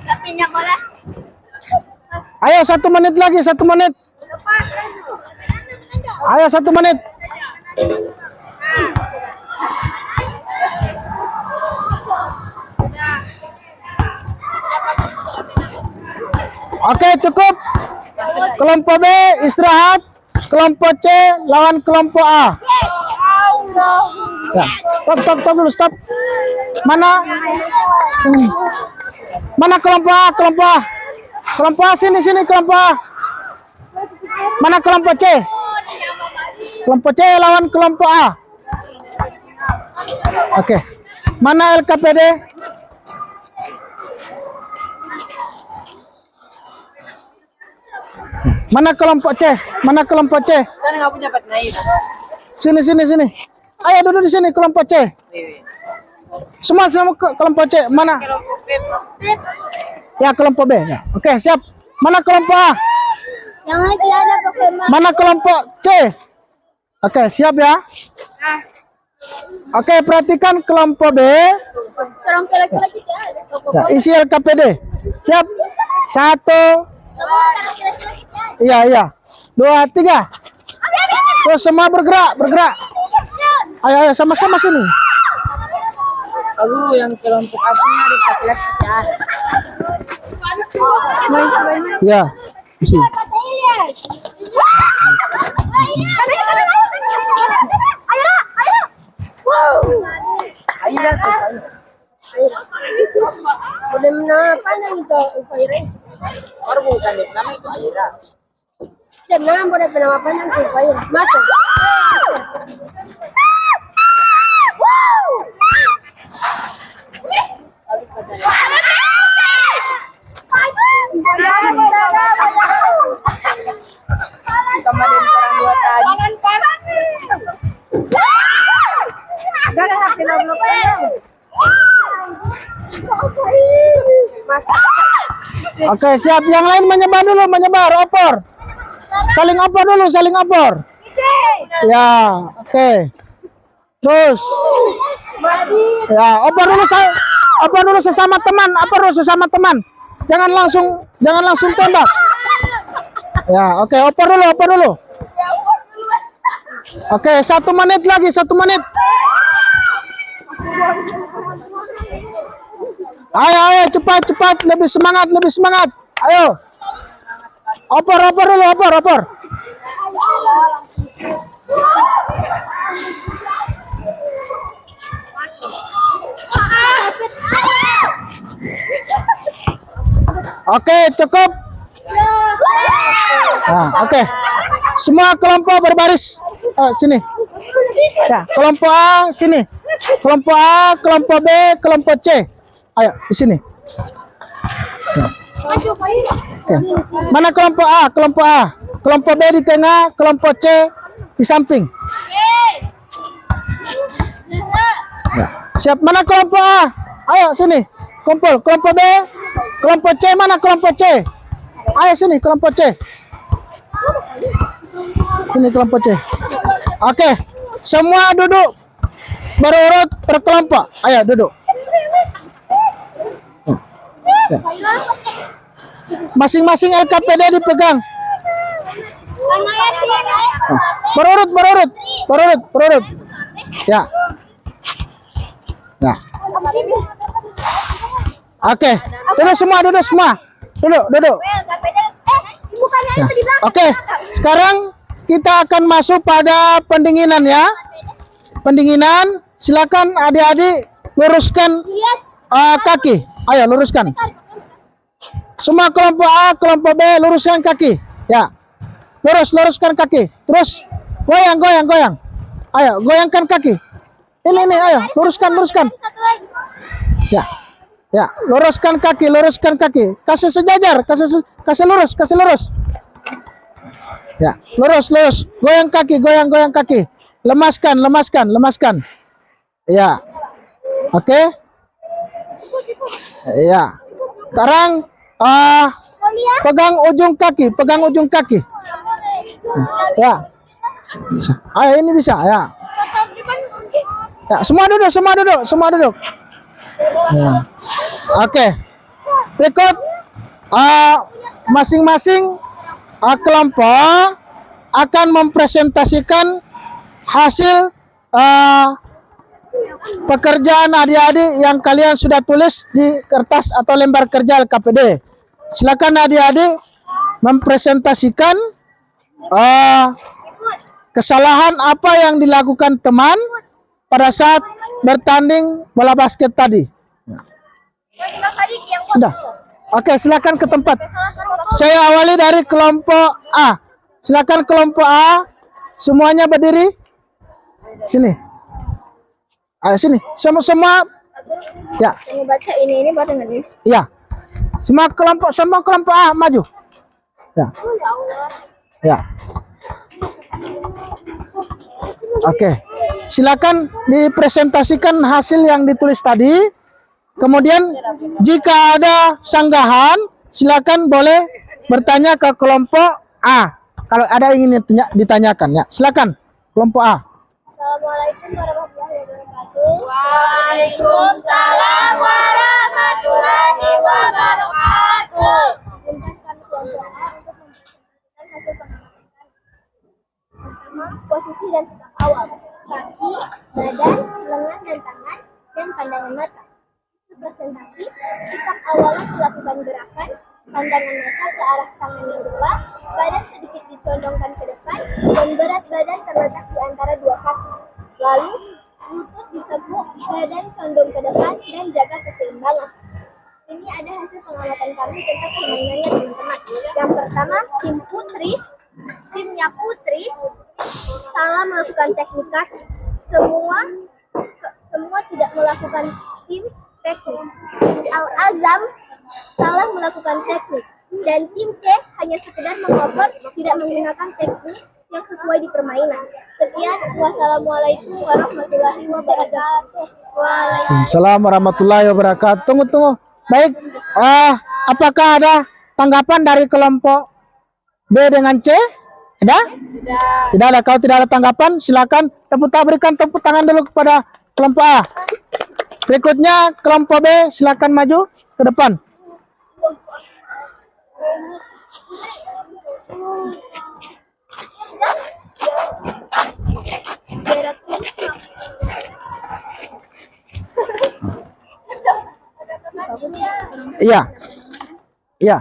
Tapi nggak boleh. Ayo 1 menit lagi, 1 menit. Ayo 1 menit. Oke, cukup. Kelompok B istirahat. Kelompok C lawan kelompok A. Ya, stop dulu, stop. Mana kelompok A? Kelompok A sini kelompok A. Mana kelompok C? Kelompok C lawan kelompok A. Oke. Mana LKPD? Mana kelompok C? Saya nggak punya partner. Sini. Ayo duduk di sini kelompok C. Semua kelompok C. Mana? Ya kelompok B. Ya. Oke, siap. Mana kelompok A? Yang lagi ada Pokemon. Mana kelompok C? Oke, siap ya. Oke, perhatikan kelompok B. Sekarang laki-laki ada Ya, isi LKPD. Siap. 1. Iya. 2, 3. Terus semua bergerak. Ayo sama-sama sini. Aku yang kelompok apinya ada laki-laki sekian. Ya, isi. Ayo. Udah menapa nang itu Ufaira? Baru bukan deh, nama itu Aira. Dan nama boleh penapa nang Ufaira? Masuk. Sama dengan orang dua tadi. Jangan hati Oke, siap. Yang lain menyebar, opor. Saling opor. Ya, oke. Terus. Ya, opor dulu Apa dulu sesama teman? Apa dulu sesama teman? Jangan langsung tembak. Ya, oke, oper dulu. Oke, 1 menit lagi, 1 menit. Ayo, cepat, lebih semangat. Ayo. Oper dulu. Oke, cukup. Nah, oke. Semua kelompok berbaris. Sini. Ya, kelompok A sini. Kelompok A, kelompok B, kelompok C. Ayo, di sini. Ya. Oke. Mana kelompok A? Kelompok B di tengah, kelompok C di samping. Ya. Siap. Mana kelompok A? Ayo sini. Kumpul. Kelompok B, kelompok C, mana kelompok C? Ayo sini, kelompok C. Sini kelompok C. Oke, semua duduk berurut per kelompok. Ayo duduk. Ya. Masing-masing LKPD dipegang. Berurut. Ya. Nah. Oke, duduk semua. Duduk. Ya. Oke, sekarang kita akan masuk pada pendinginan ya. Pendinginan, silakan adik-adik luruskan kaki. Ayo luruskan. Semua kelompok A, kelompok B luruskan kaki. Ya. Luruskan kaki. Terus goyang. Ayo, goyangkan kaki. Ini ayo, luruskan. Ya, luruskan kaki. Kasih sejajar, kasih lurus. Ya, lurus. Goyang kaki. Lemaskan. Ya. Oke. Ya. Sekarang pegang ujung kaki. Ya. Ayo, ini bisa ya. Ya, semua duduk. Ya. Oke. Berikut masing-masing kelompok akan mempresentasikan hasil pekerjaan adik-adik yang kalian sudah tulis di kertas atau lembar kerja LKPD. Silakan adik-adik mempresentasikan kesalahan apa yang dilakukan teman pada saat bertanding bola basket tadi. Sudah. Oke, silakan ke tempat. Saya awali dari kelompok A. Silakan kelompok A, semuanya berdiri. Sini. Ayo sini. Semua. Ya. Ini baca ini barengan ini. Ya. Semua kelompok A maju. Ya. Ya. Oke. Silakan dipresentasikan hasil yang ditulis tadi. Kemudian jika ada sanggahan, silakan boleh bertanya ke kelompok A. Kalau ada yang ingin ditanyakan ya, silakan kelompok A. Assalamualaikum warahmatullahi wabarakatuh. Waalaikumsalam warahmatullahi wabarakatuh. Izinkan kami kelompok A untuk mempresentasikan hasil pengamatan. Pertama, posisi dan sikap awal. Kaki, badan, lengan dan tangan, dan pandangan mata. Presentasi, sikap awalnya melakukan gerakan, pandangan mata ke arah tangan yang gerak, badan sedikit dicondongkan ke depan, dan berat badan terletak di antara dua kaki. Lalu, lutut diteguk, badan condong ke depan, dan jaga keseimbangan. Ini ada hasil pengamatan kami tentang permainannya teman-teman. Yang pertama, timnya Putri salah melakukan teknik kaki. Semua tidak melakukan tim teknik. Al-Azam salah melakukan teknik, dan tim C hanya sekedar mengoper, tidak menggunakan teknik yang sesuai di permainan. Sekian, wassalamualaikum warahmatullahi wabarakatuh. Waalaikumsalam warahmatullahi wabarakatuh. Tunggu. Baik. Apakah ada tanggapan dari kelompok B dengan C? Ada? Tidak ada. Kalau tidak ada tanggapan, silakan berikan tepuk tangan dulu kepada kelompok A. Berikutnya kelompok B, silakan maju ke depan. Iya. Iya.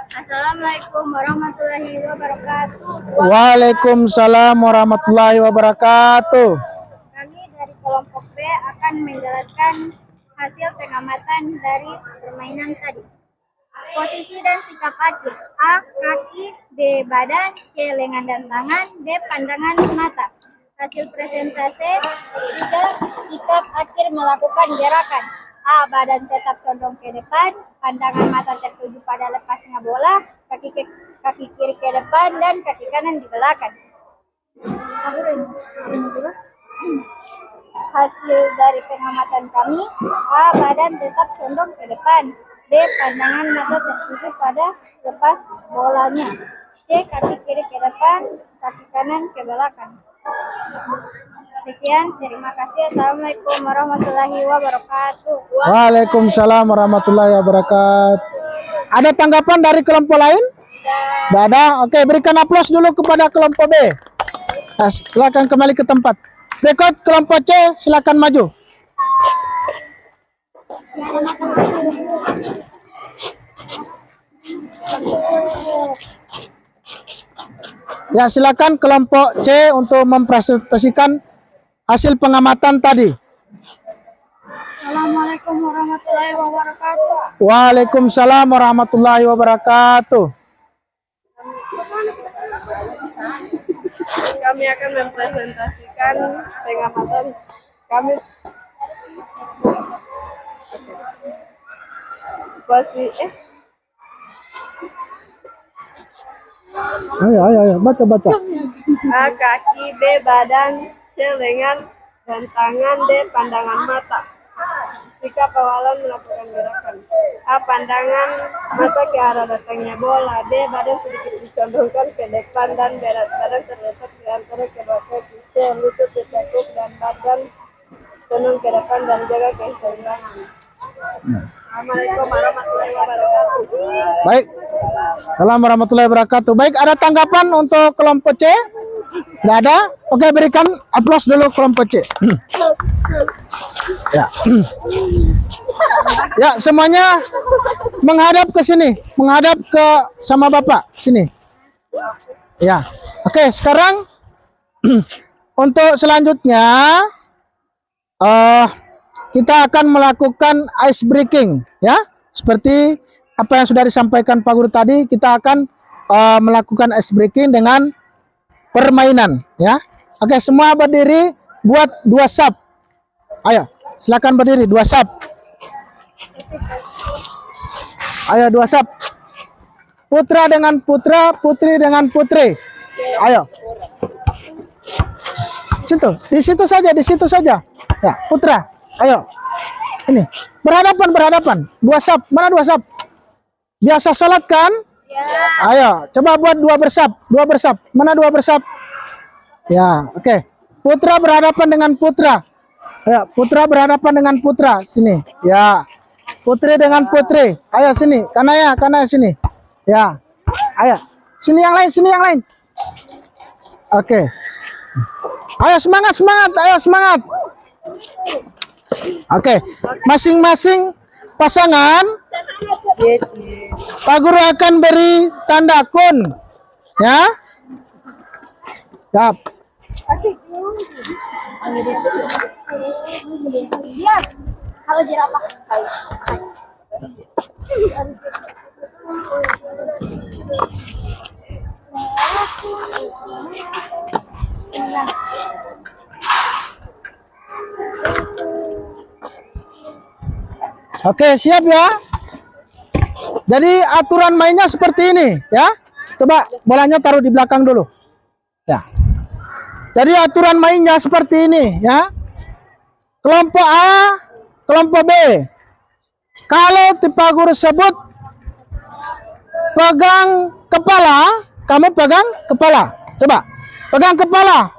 Assalamualaikum warahmatullahi wabarakatuh. Waalaikumsalam warahmatullahi wabarakatuh. Kami dari kelompok B akan menjelaskan hasil pengamatan dari permainan tadi. Posisi dan sikap akil. A. Kaki. B. Badan. C. Lengan dan tangan. D. Pandangan mata. Hasil presentase. 3. Sikap akil melakukan gerakan. A. Badan tetap condong ke depan. Pandangan mata tertuju pada lepasnya bola. Kaki kiri ke depan dan kaki kanan di belakang. Hasil dari pengamatan kami. A. Badan tetap condong ke depan. B. Pandangan mata tertuju pada lepas bolanya. C. Kaki kiri ke depan, kaki kanan ke belakang. Sekian, terima kasih. Assalamualaikum warahmatullahi wabarakatuh. Waalaikumsalam warahmatullahi wabarakatuh. Ada tanggapan dari kelompok lain? Tidak ada. Oke, berikan aplaus dulu kepada kelompok B. Nah, silakan kembali ke tempat. Berikut kelompok C, silakan maju. Ya, silakan kelompok C untuk mempresentasikan hasil pengamatan tadi. Assalamualaikum warahmatullahi wabarakatuh. Waalaikumsalam warahmatullahi wabarakatuh. Kami akan mempresentasikan pengamatan kami Ayo, baca. A. Kaki. B. Badan. C. Lengan dan tangan. D. Pandangan mata. Sikap awalan melakukan gerakan. A. Pandangan mata ke arah datangnya bola. D. Badan sedikit dicondongkan ke depan dan berat badan terletak di antara kedua kaki. C. Lutut ditekuk dan badan tenung ke depan dan jaga keseimbangan. Assalamualaikum warahmatullahi wabarakatuh. Baik. Assalamualaikum warahmatullahi wabarakatuh. Baik, ada tanggapan untuk kelompok C? Tidak ada? Oke, berikan aplaus dulu kelompok C. Ya. Ya, semuanya menghadap ke sini, menghadap ke sama Bapak sini. Ya. Oke, sekarang untuk selanjutnya kita akan melakukan ice breaking, ya. Seperti apa yang sudah disampaikan Pak Guru tadi, kita akan melakukan ice breaking dengan permainan, ya. Oke, semua berdiri buat 2 sub. Ayo, silakan berdiri 2 sub. Ayo 2 sub. Putra dengan putra, putri dengan putri. Ayo. Di situ saja. Ya, putra. Ayo. Ini. Berhadapan. 2 sub. Mana 2 sub? Biasa sholat kan? Ya. Ayo, coba buat 2 bersab. Mana 2 bersab? Ya, oke. Putra berhadapan dengan putra. Ya, putra berhadapan dengan putra. Sini. Ya. Putri dengan putri. Ayo sini. Kanaya sini. Ya. Ayo. Sini yang lain. Oke. Ayo semangat. Ayo semangat. Oke. Masing-masing pasangan Pak Guru akan beri tanda kun, ya. Siap. Lihat, kalau jerapah. Oke, siap ya. Jadi aturan mainnya seperti ini, ya. Coba bolanya taruh di belakang dulu. Ya. Jadi aturan mainnya seperti ini, ya. Kelompok A, kelompok B. Kalau Pak Guru sebut pegang kepala, kamu pegang kepala. Coba, pegang kepala.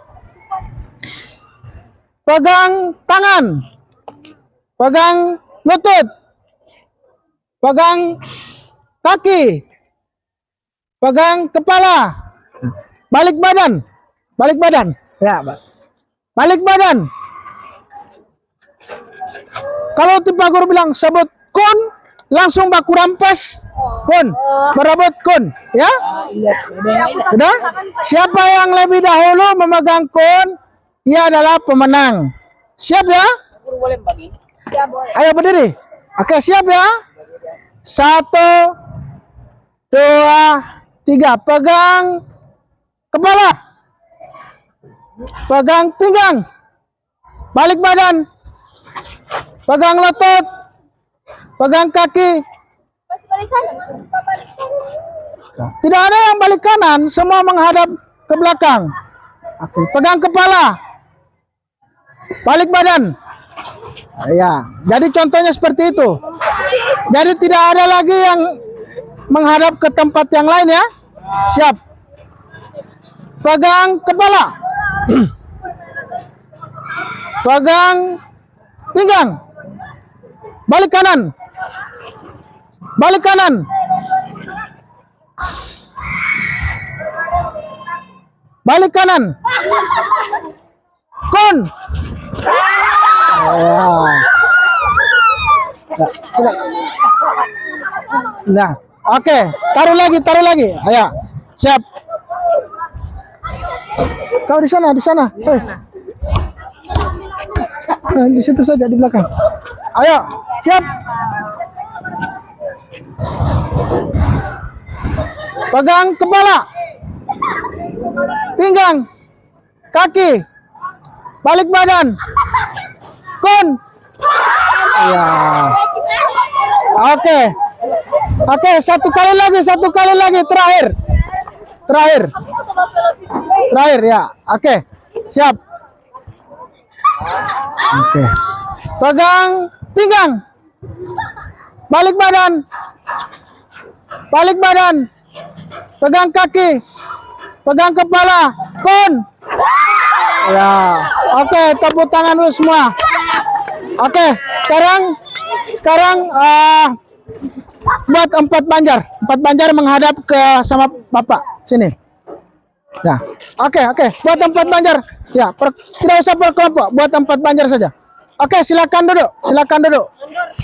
pegang tangan, pegang lutut, pegang kaki, pegang kepala, balik badan, ya, balik badan. Kalau tipe guru bilang sebut kun, langsung baku rampas kun, berebut kun, ya? Sudah? Siapa yang lebih dahulu memegang kun, dia adalah pemenang. Siap ya? Ya boleh. Ayo berdiri. Oke, siap ya? 1, 2, 3. Pegang kepala, pegang pinggang, balik badan, pegang lutut, pegang kaki. Masih balik sana. Tidak ada yang balik kanan, semua menghadap ke belakang. Oke, pegang kepala, balik badan. Ya, jadi contohnya seperti itu. Jadi tidak ada lagi yang menghadap ke tempat yang lain ya. Siap. Pegang kepala. Pegang pinggang. Balik kanan. Balik kanan. Balik kanan. Kun. Ya. Sudah. Nah, oke, taruh lagi. Ayo, siap. Kau di sana. Di situ saja di belakang. Ayo, siap. Pegang kepala, pinggang, kaki, balik badan. Kun. Ya. Oke, satu kali lagi terakhir ya. Oke, siap. Oke, pegang pinggang, balik badan, pegang kaki, pegang kepala. Kun. Ya. Oke, tepuk tangan dulu semua. Oke, sekarang buat 4 banjar menghadap ke sama Bapak sini. Ya, oke, buat 4 banjar. Ya, tidak usah per kelompok, buat 4 banjar saja. Oke, silakan duduk.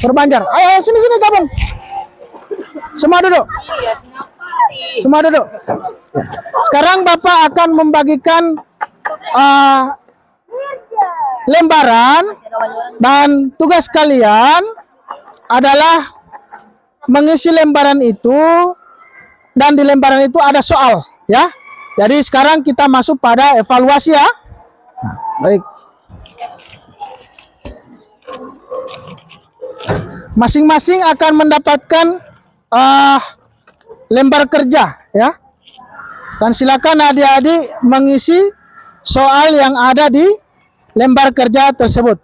Berbanjar. Ayo sini gabung. Semua duduk. Ya. Sekarang Bapak akan membagikan lembaran, dan tugas kalian adalah mengisi lembaran itu, dan di lembaran itu ada soal ya. Jadi sekarang kita masuk pada evaluasi ya. Nah, baik. Masing-masing akan mendapatkan lembar kerja ya. Dan silakan adik-adik mengisi soal yang ada di lembar kerja tersebut.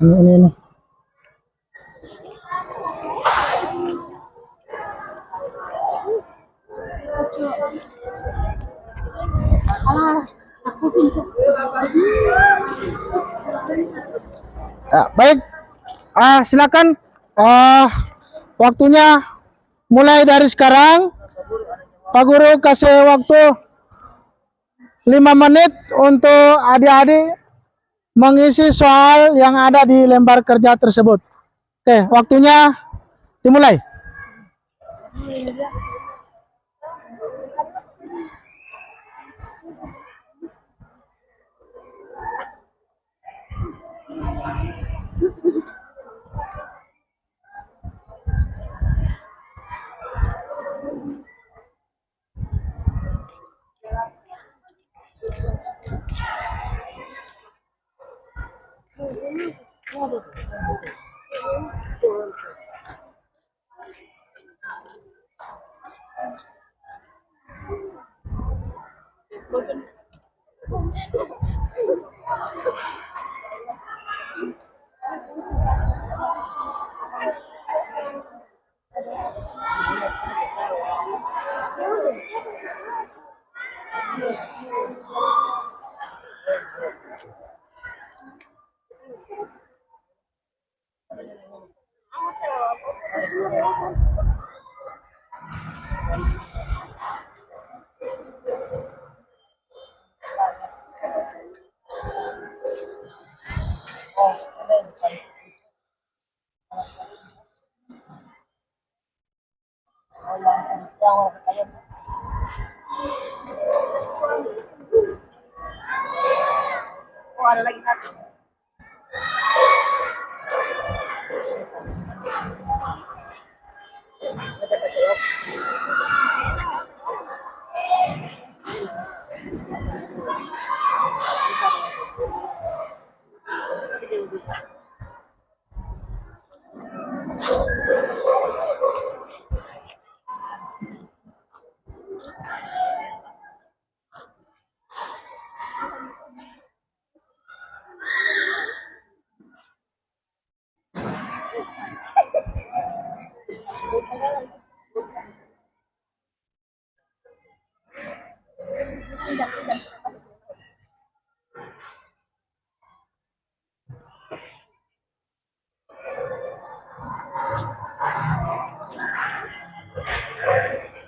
Ini. Ya, baik. Silakan. Waktunya mulai dari sekarang. Pak Guru kasih waktu 5 menit untuk adik-adik mengisi soal yang ada di lembar kerja tersebut. Oke, waktunya dimulai. Oh, ada lagi satu.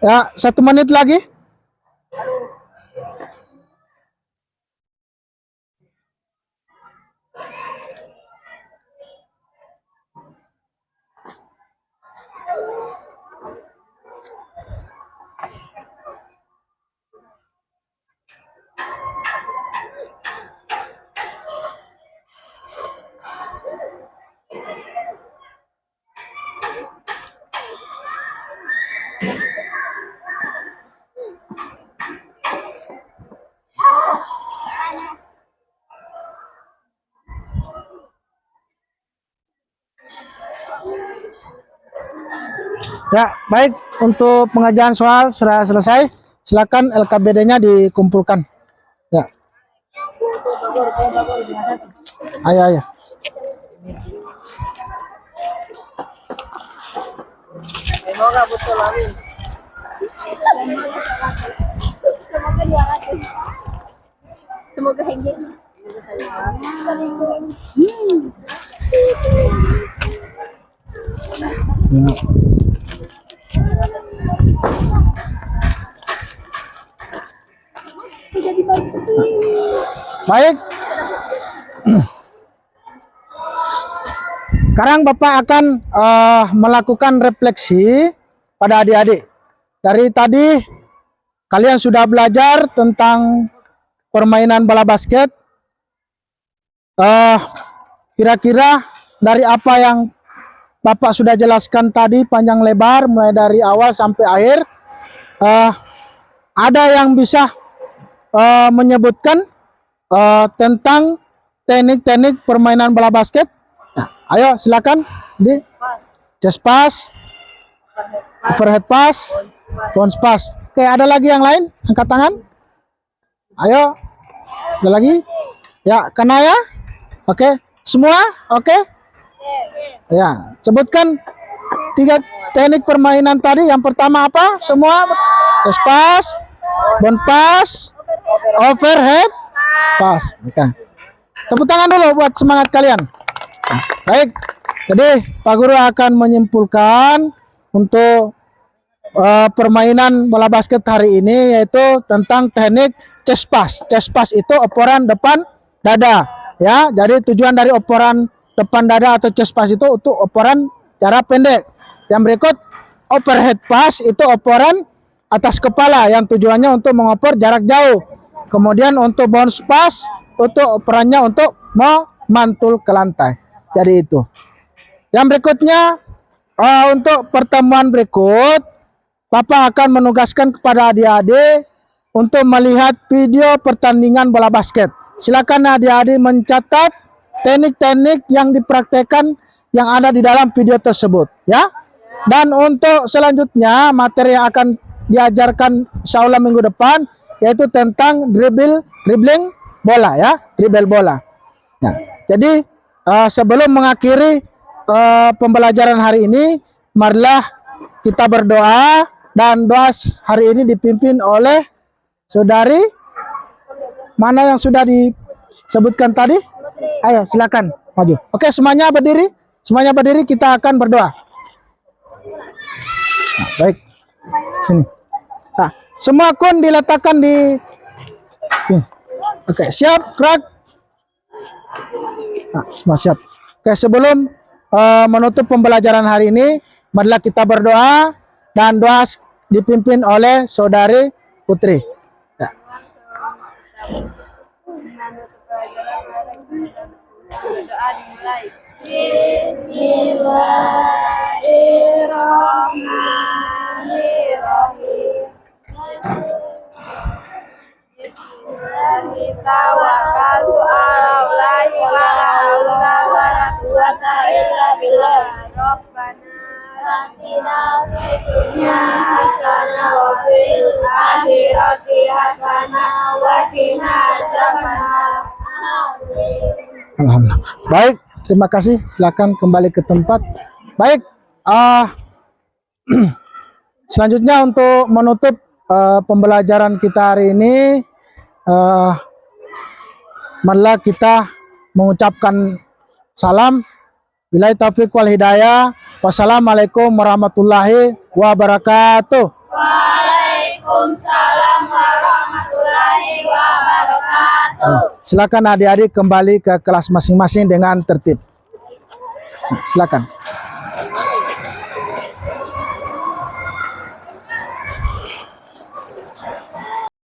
Ya, 1 menit lagi. Ya, baik, untuk pengajaran soal sudah selesai. Silakan LKBD-nya dikumpulkan. Ya. Ayo, ayo. Semoga betul, amin. Semoga 200. Semoga hengkeh. Baik. Sekarang Bapak akan melakukan refleksi pada adik-adik. Dari tadi kalian sudah belajar tentang permainan bola basket. Kira-kira dari apa yang Bapak sudah jelaskan tadi panjang lebar, mulai dari awal sampai akhir, ada yang bisa menyebutkan tentang teknik-teknik permainan bola basket? Nah, ayo silakan di chest pass, overhead pass, bounce pass. Oke, ada lagi yang lain? Angkat tangan. Ayo, ada lagi? Ya, Kanaya. Oke, semua? Oke. Ya, sebutkan 3 teknik permainan tadi. Yang pertama apa? Semua? Chest pass, bounce pass, overhead pass. Oke. Tepuk tangan dulu buat semangat kalian. Nah, baik. Jadi Pak Guru akan menyimpulkan untuk permainan bola basket hari ini, yaitu tentang teknik chest pass. Chest pass itu operan depan dada, ya. Jadi tujuan dari operan depan dada atau chest pass itu untuk operan jarak pendek. Yang berikut overhead pass itu operan atas kepala yang tujuannya untuk mengoper jarak jauh. Kemudian untuk bounce pass itu operannya untuk mantul ke lantai. Jadi itu. Yang berikutnya, untuk pertemuan berikut, Bapak akan menugaskan kepada adik-adik untuk melihat video pertandingan bola basket. Silakan adik-adik mencatat teknik-teknik yang dipraktekkan yang ada di dalam video tersebut, ya. Dan untuk selanjutnya materi yang akan diajarkan insyaallah minggu depan yaitu tentang dribbling bola, ya, dribble bola. Nah, jadi sebelum mengakhiri pembelajaran hari ini, marilah kita berdoa, dan doa hari ini dipimpin oleh saudari mana yang sudah disebutkan tadi. Ayo silakan maju. Oke, semuanya berdiri, kita akan berdoa. Nah, baik, sini. Nah, semua kun diletakkan di. Oke, siap, gerak. Nah, semua siap. Oke, sebelum menutup pembelajaran hari ini, marilah kita berdoa, dan doa dipimpin oleh saudari Putri. Ya. Doa dimulai. Bismillahirrahmanirrahim. Tawakkaltu 'alallahi wa la haula wa la quwwata illa billah. Rabbana atina fid dunya hasanah wa fil akhirati hasanah wa qina adzabannar. Alhamdulillah. Baik, terima kasih. Silakan kembali ke tempat. Baik, selanjutnya untuk menutup pembelajaran kita hari ini, marilah kita mengucapkan salam. Billahi taufiq wal hidayah. Wassalamualaikum warahmatullahi wabarakatuh. Waalaikumsalam warahmatullahi wabarakatuh. Silakan adik-adik kembali ke kelas masing-masing dengan tertib. Silakan.